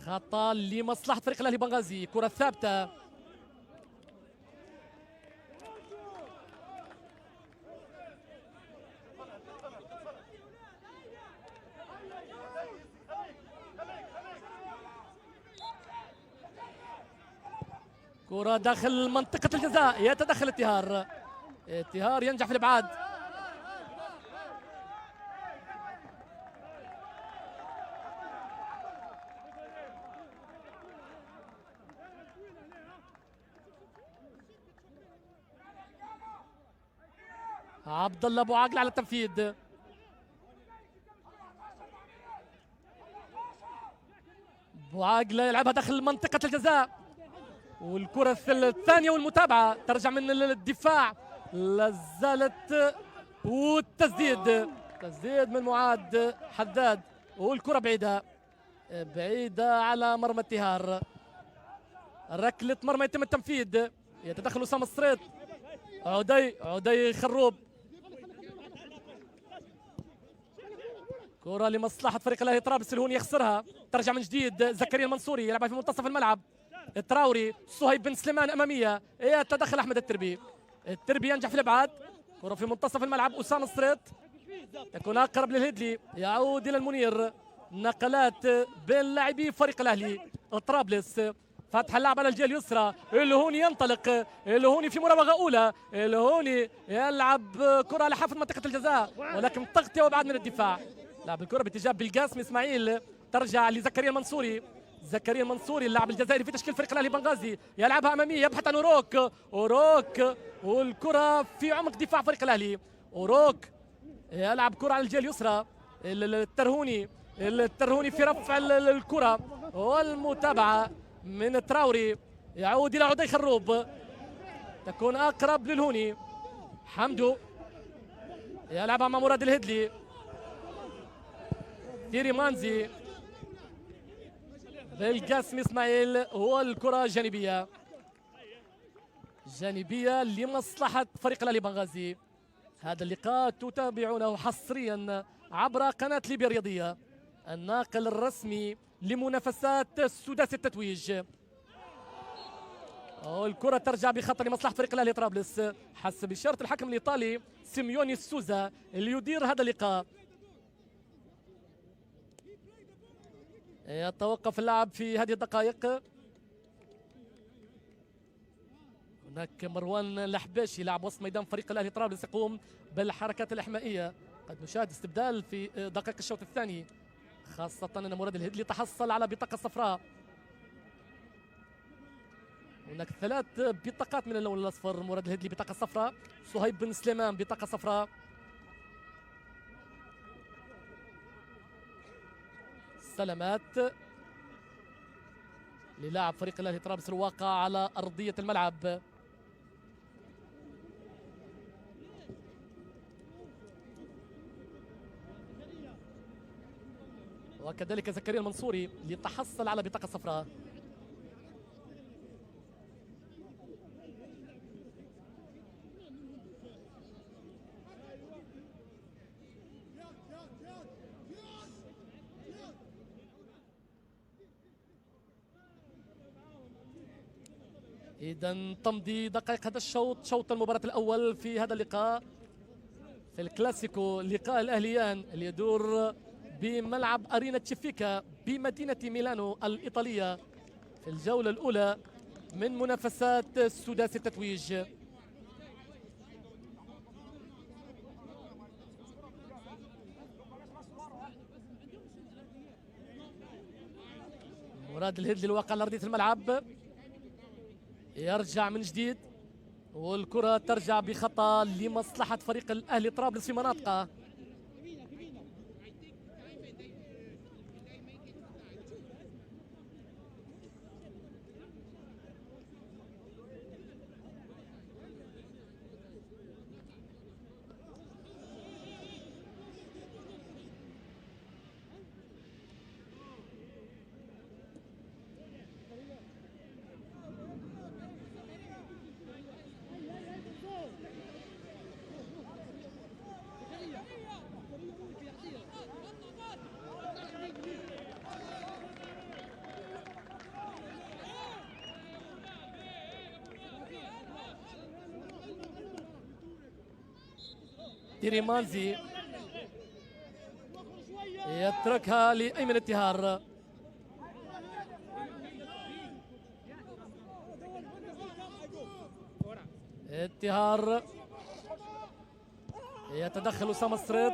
خطأ لمصلحة فريق الأهلي بنغازي. كرة ثابتة، كرة داخل منطقة الجزاء، يتدخل التهار، التهار ينجح في الابعاد. عبد الله ابو عاقل على التنفيذ. ابو عاقل يلعبها داخل منطقة الجزاء، والكرة الثانية والمتابعة ترجع من الدفاع، لازالت والتسديد، تسديد من معاد حداد، والكرة بعيدة على مرمى التهار. ركلة مرمى يتم التنفيذ، يتدخل أسامة الصريط. عدي خروب، كرة لمصلحة فريق الأهلي طرابلس، الهوني يخسرها، ترجع من جديد زكريا المنصوري يلعبها في منتصف الملعب. التراوري، صهيب بن سليمان أمامية، يتدخل أحمد التربي ينجح في الإبعاد. كرة في منتصف الملعب، أسامة الصريط يكون أقرب للهدلي، يعود إلى المنير. نقلات بين لاعبي فريق الأهلي طرابلس، فتح اللعب على الجهة اليسرى، الهوني ينطلق، الهوني في مراوغة أولى، الهوني يلعب كرة على حافة منطقة الجزاء، ولكن تغطية وابعاد من الدفاع. لعب الكرة باتجاه بالقاسم إسماعيل، ترجع لزكريا المنصوري. زكريا المنصوري اللاعب الجزائري في تشكيل فريق الأهلي بنغازي، يلعبها أمامية، يبحث عن أوروك، والكرة في عمق دفاع فريق الأهلي. أوروك يلعب كرة على الجهة اليسرى، الترهوني في رفع الكرة والمتابعة من تراوري، يعود إلى عدي خروب، تكون أقرب للهوني. حمدو يلعبها مع مراد الهدلي، تيري مانزي، بالقاسم إسماعيل، والكرة جانبية لمصلحة فريق الأهلي بنغازي. هذا اللقاء تتابعونه حصريا عبر قناة ليبيا الرياضية، الناقل الرسمي لمنافسات سداسي التتويج. الكرة ترجع بخطر لمصلحة فريق الأهلي طرابلس حسب إشارة الحكم الإيطالي سيميوني سوزا اللي يدير هذا اللقاء. يتوقف اللعب في هذه الدقائق. هناك مروان الحباشي لاعب وسط ميدان فريق الأهلي طرابلس يقوم بالحركات الإحمائية. قد نشاهد استبدال في دقائق الشوط الثاني، خاصة أن مراد الهدلي تحصل على بطاقة صفراء. هناك 3 بطاقات من اللون الأصفر، مراد الهدلي بطاقة صفراء، صهيب بن سليمان بطاقة صفراء. سلامات للاعب فريق الأهلي طرابلس الواقع على أرضية الملعب. وكذلك زكريا المنصوري اللي تحصل على بطاقة صفراء. إذا تمضي دقائق هذا الشوط، شوط المباراة الأول في هذا اللقاء في الكلاسيكو، لقاء الأهليان اللي يدور بملعب أرينا تشيفيكا بمدينة ميلانو الإيطالية في الجولة الأولى من منافسات سداسي التتويج. مراد الهدلي الواقع على أرضية الملعب، يرجع من جديد، والكرة ترجع بخطأ لمصلحة فريق الأهلي طرابلس في مناطقه. تيريمانزي يتركها لأيمن التهار، التهار يتدخل أسامة الصريط،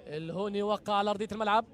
الهوني وقع على أرضية الملعب.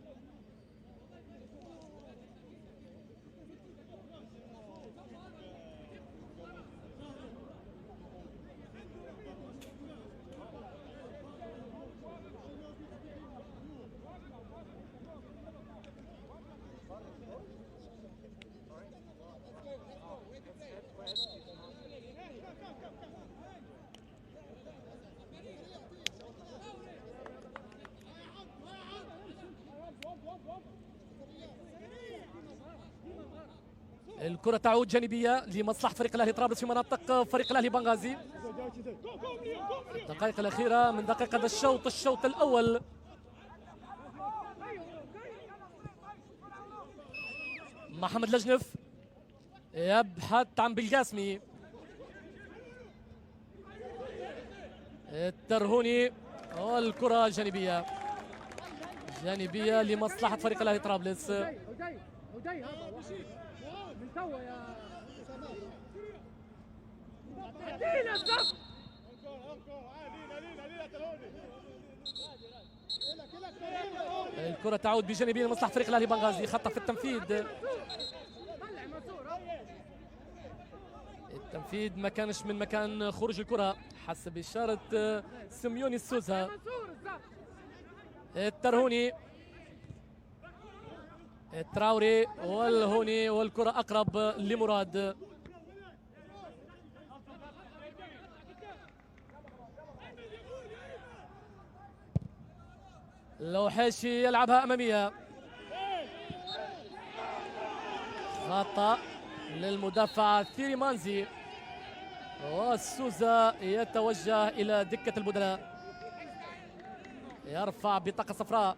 الكرة تعود جانبية لمصلحة فريق الأهلي طرابلس في مناطق فريق الأهلي بنغازي. الدقائق الأخيرة من دقائق هذا الشوط الأول. محمد لجنف يبحث عن بالقاسمي. الترهوني والكرة جانبية لمصلحة فريق الأهلي طرابلس. الكرة تعود بجانبية لمصلحة فريق الأهلي بنغازي. خطأ في التنفيذ ما كانش من مكان خروج الكرة حسب إشارة سيميوني السوزا. الترهوني، التراوري والهوني والكرة أقرب لمراد. لوحاشي يلعبها أمامية. خطأ للمدافع ثيري مانزي، والسوزا يتوجه إلى دكة البدلاء. يرفع بطاقة صفراء.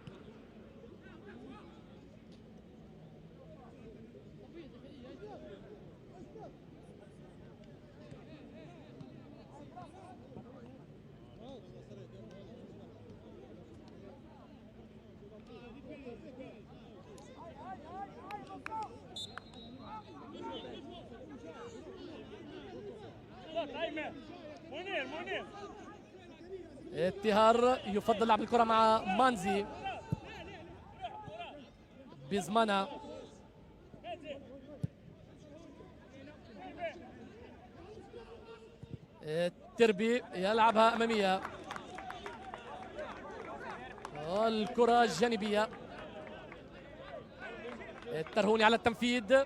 اتهار يفضل لعب الكرة مع مانزي. بيزمانا، التربي يلعبها أمامية. الكرة الجانبية. الترهوني على التنفيذ.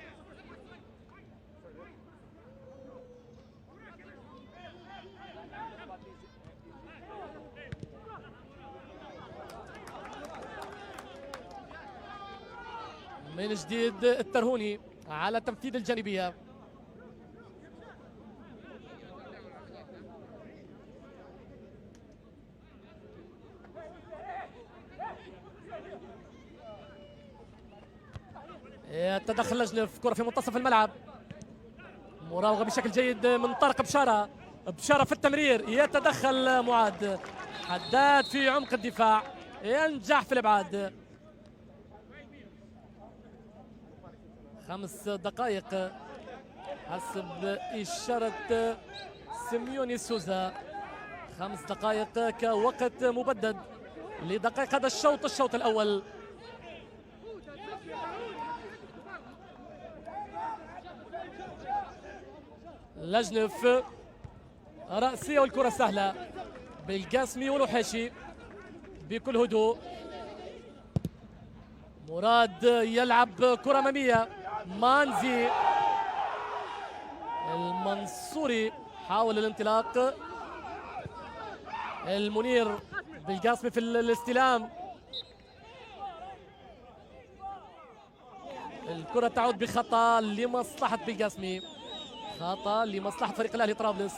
من جديد الترهوني على تنفيذ الجانبية. يتدخل لجنف، كرة في منتصف الملعب. مراوغة بشكل جيد من طارق بشارة. بشارة في التمرير، يتدخل معاد حداد في عمق الدفاع، ينجح في الإبعاد. 5 دقائق حسب إشارة سيميوني سوزا. 5 دقائق كوقت مبدد لدقائق هذا الشوط الأول. لجنف رأسية والكرة سهلة. بالقاسمي ولوحاشي بكل هدوء. مراد يلعب كرة أمامية. مانزي، المنصوري حاول الانطلاق. المنير بالقاسمي في الاستلام. الكرة تعود بخطأ لمصلحة بالقاسمي. خطأ لمصلحة فريق الأهلي طرابلس.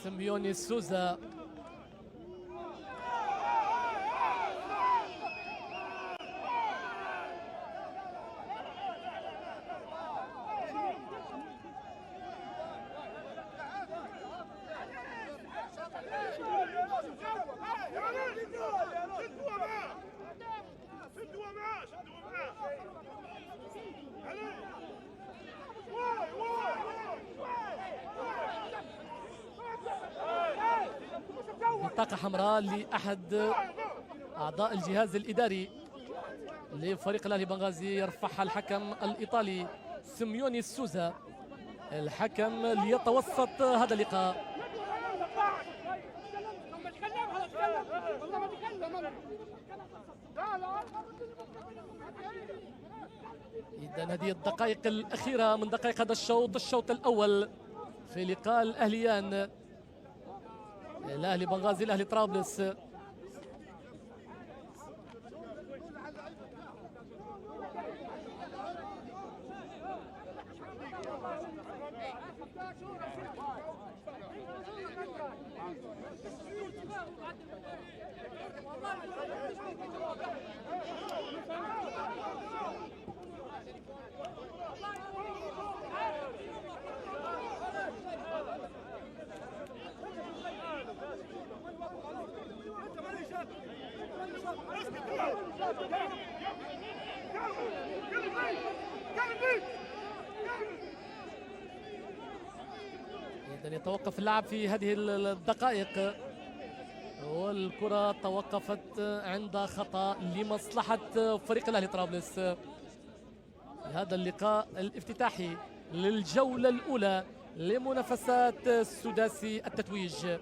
سيميوني سوزا بطاقة حمراء لأحد أعضاء الجهاز الإداري لفريق الأهلي بنغازي، يرفعها الحكم الإيطالي سيميوني سوزا، الحكم ليتوسط هذا اللقاء. إذن هذه الدقائق الأخيرة من دقائق هذا الشوط الأول في لقاء الأهليان، الأهلي بنغازي الأهلي طرابلس. إذن يتوقف اللعب في هذه الدقائق، والكرة توقفت عند خطأ لمصلحة فريق الأهلي طرابلس. هذا اللقاء الافتتاحي للجولة الأولى لمنافسات السداسي التتويج.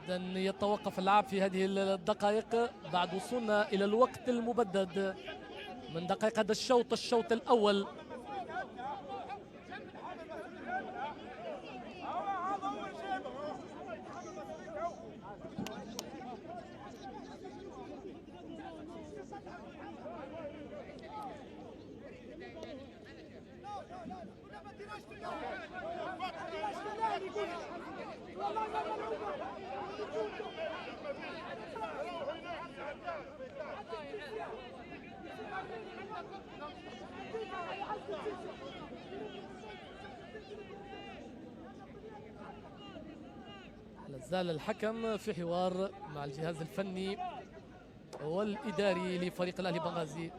إذن يتوقف اللعب في هذه الدقائق بعد وصولنا إلى الوقت المبدد من دقائق هذا الشوط الأول. لازال الحكم في حوار مع الجهاز الفني والإداري لفريق الأهلي بنغازي.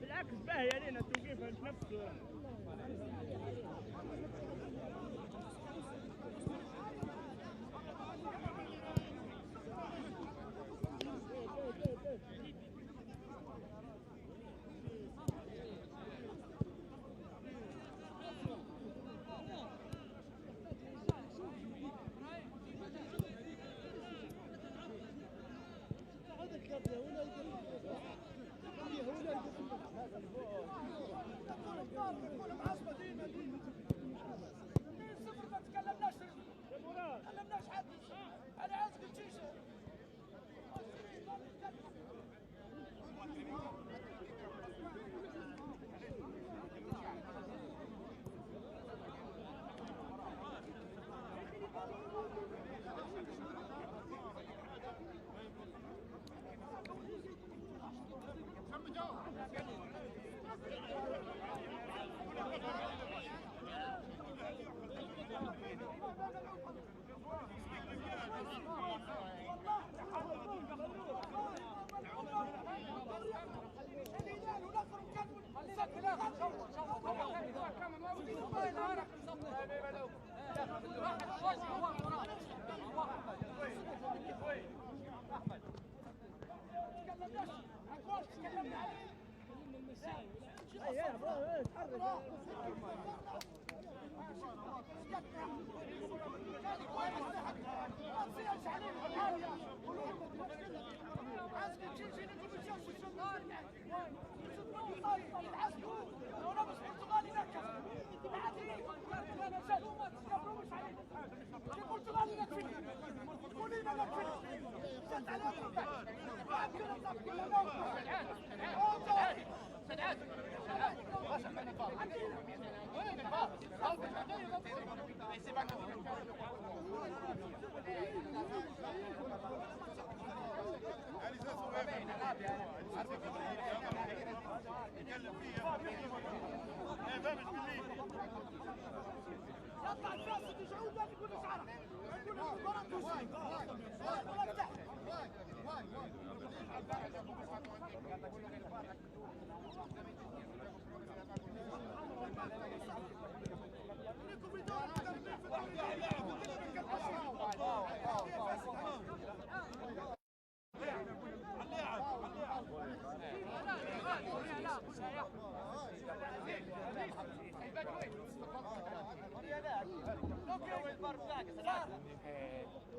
بالعكس باهي علينا توقيفها في نفس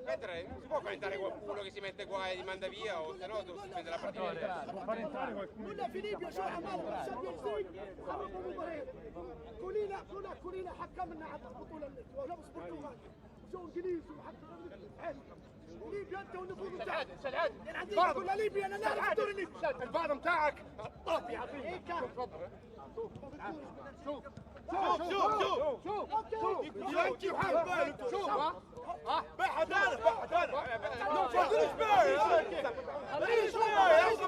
Mentre non si può far entrare qualcuno che si mette qua e li manda via o se no devo sospendere la partita. far entrare qualcuno. ولا فيليبيا شو عمل شامبيونز ليج حركوا مباريات كولينا حكم لنا على البطوله ولابس برتغال جو انجليزي وحكم ليبيا انت والنفوذ بتاعك سدعاد يعني كل ليبيا انا نعرف الدوري الليبي البعض بتاعك طافي عظيم شوف ينكي وحال بالك شوف بعد انا ليش ملعوب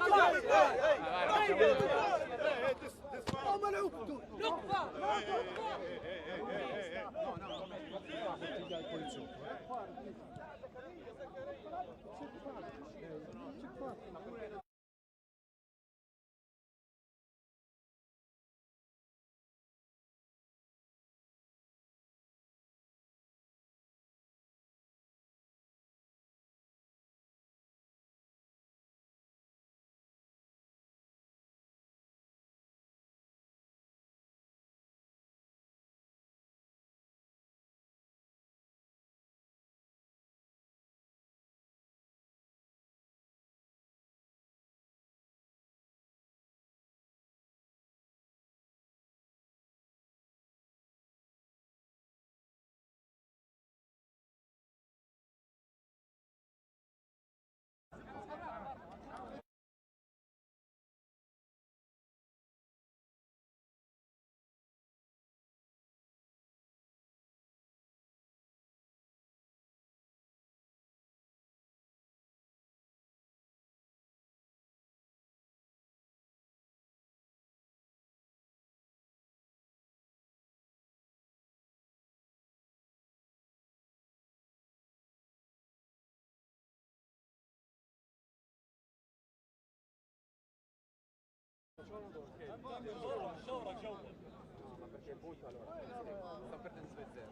Allora, sta perdendo 2-0.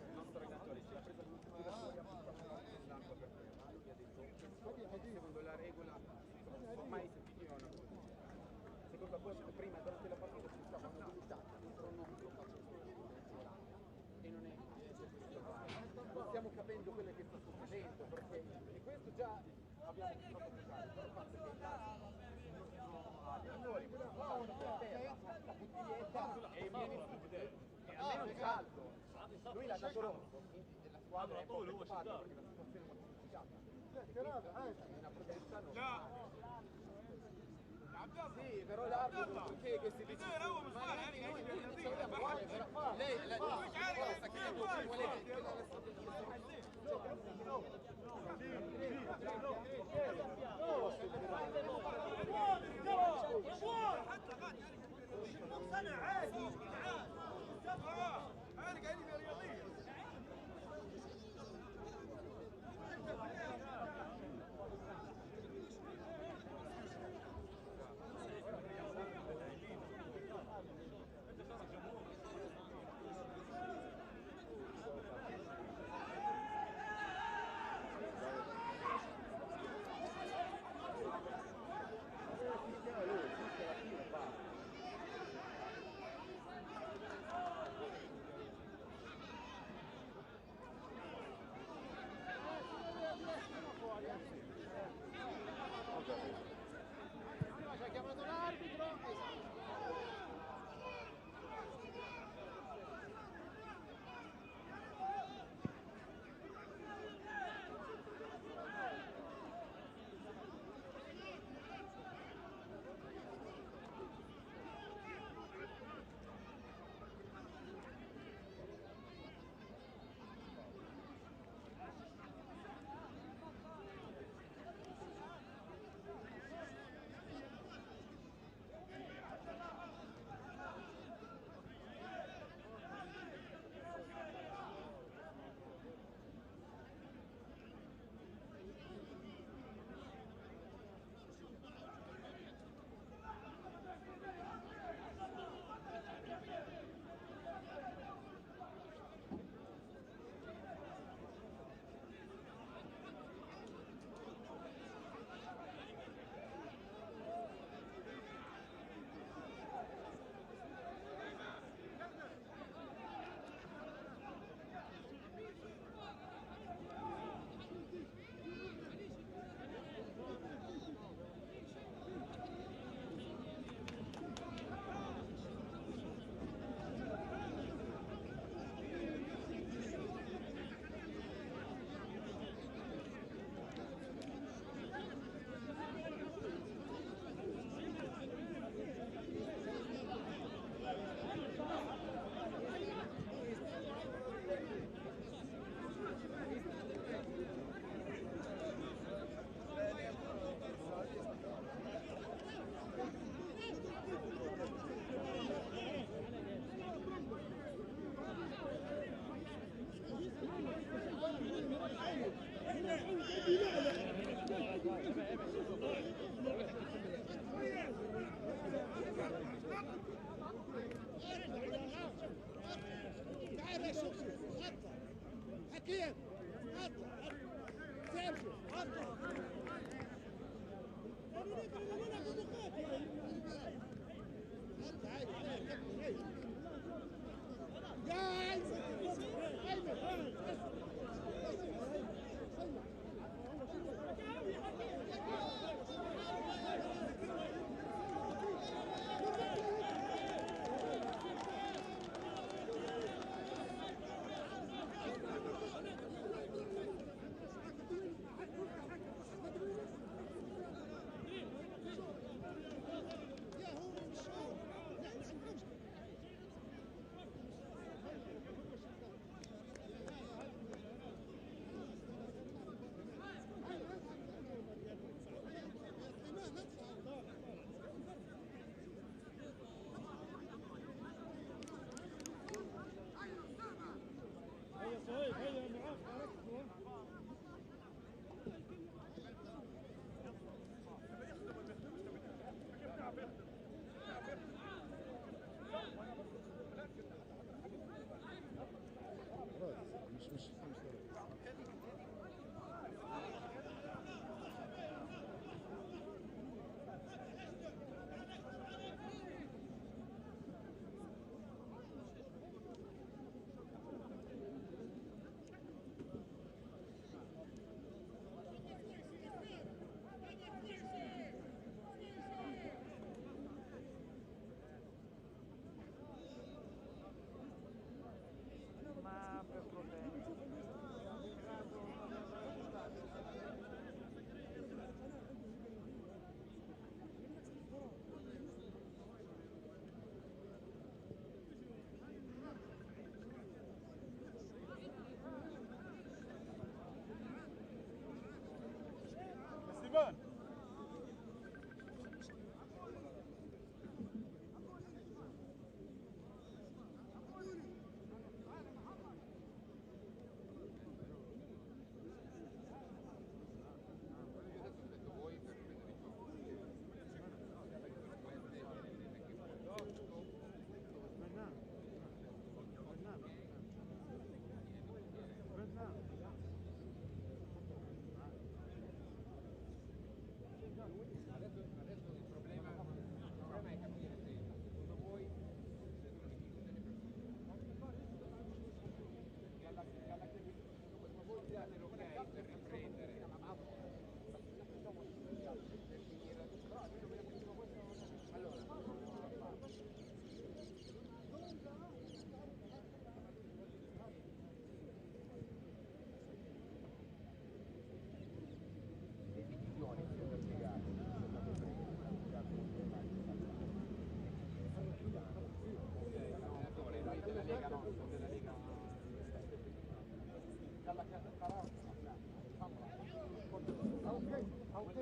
Il nostro allenatore ci ha preso l'ultima vittoria, l'acqua per terra. Lui ha detto, secondo la regola, ormai se ti una cosa. Seconda cosa, prima durante la partita si stavano limitati, dentro non lo faccio e non è non stiamo capendo quello che sta succedendo, perché di questo già abbiamo purtroppo giocato, però il fatto che allenatori fanno per terra la bottiglietta e viene fuori, e almeno il caldo, lui l'ha dato rosso, quindi la squadra è un po' preoccupata perché la situazione è molto complicata, è una protesta normale. Sì, però l'arbitro perché che si dice lei sta chiedendo Ci ha chiamato l'arbitro. حكيم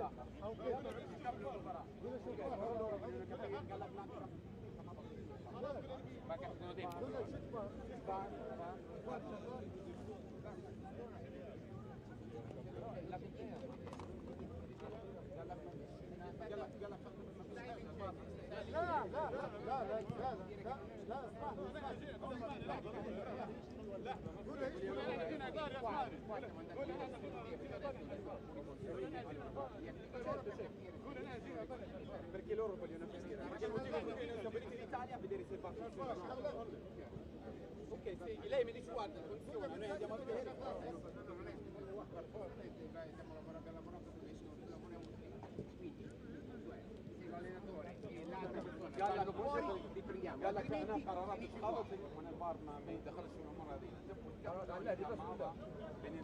الاخر يكملوا المباراه لورا بدنا كتير قلب ما كان بدنا perché loro vogliono finire, perché il motivo per cui noi siamo venuti in Italia a vedere se va ok, se lei mi dice guarda, funziona, noi andiamo a vedere stiamo lavorando quindi se l'allenatore e l'altra persona vanno fuori riprendiamo قال لك انا قرارات تتخلص من الفار ما يدخلش في الامور هذه لا دي بس بين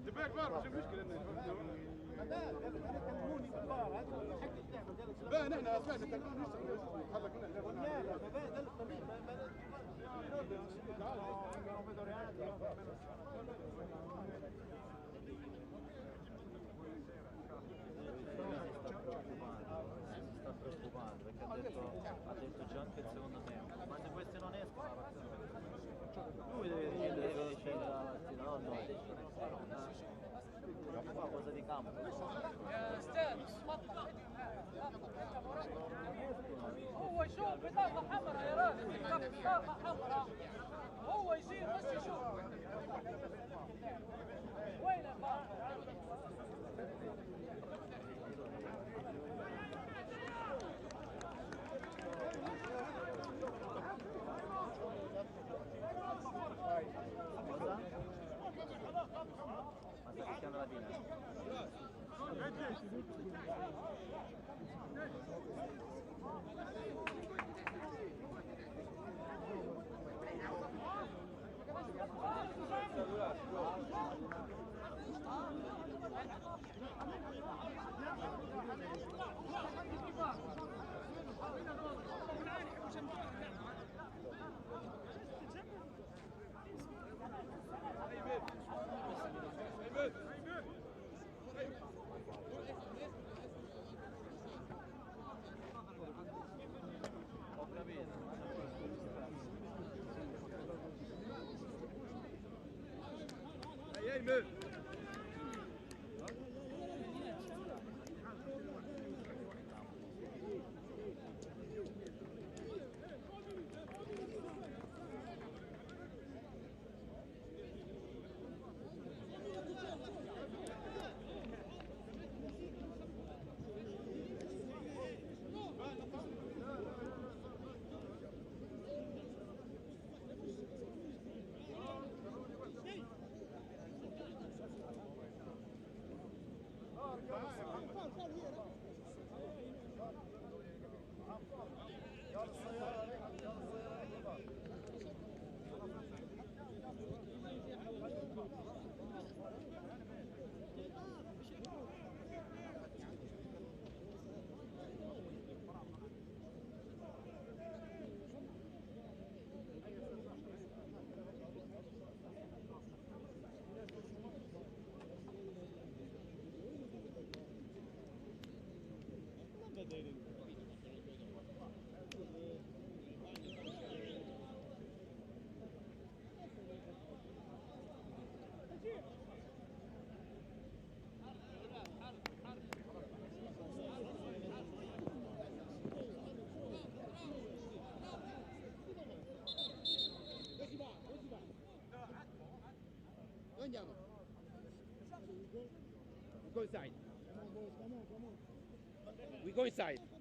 دباك بار مش مشكله لا نحن اسمعنا تكون sta preoccupando perché ha detto già anche il secondo tempo, ma se questi non escono lui deve decidere dove scendere la partita, no, fa cosa di campo. هو يشوف بطاقة حمراء يا راجل، بطاقة حمراء هو يصير بس يشوف وين الفار؟ Ma sta picchiando la fine. Ho capito. andiamo? We go inside. We go inside.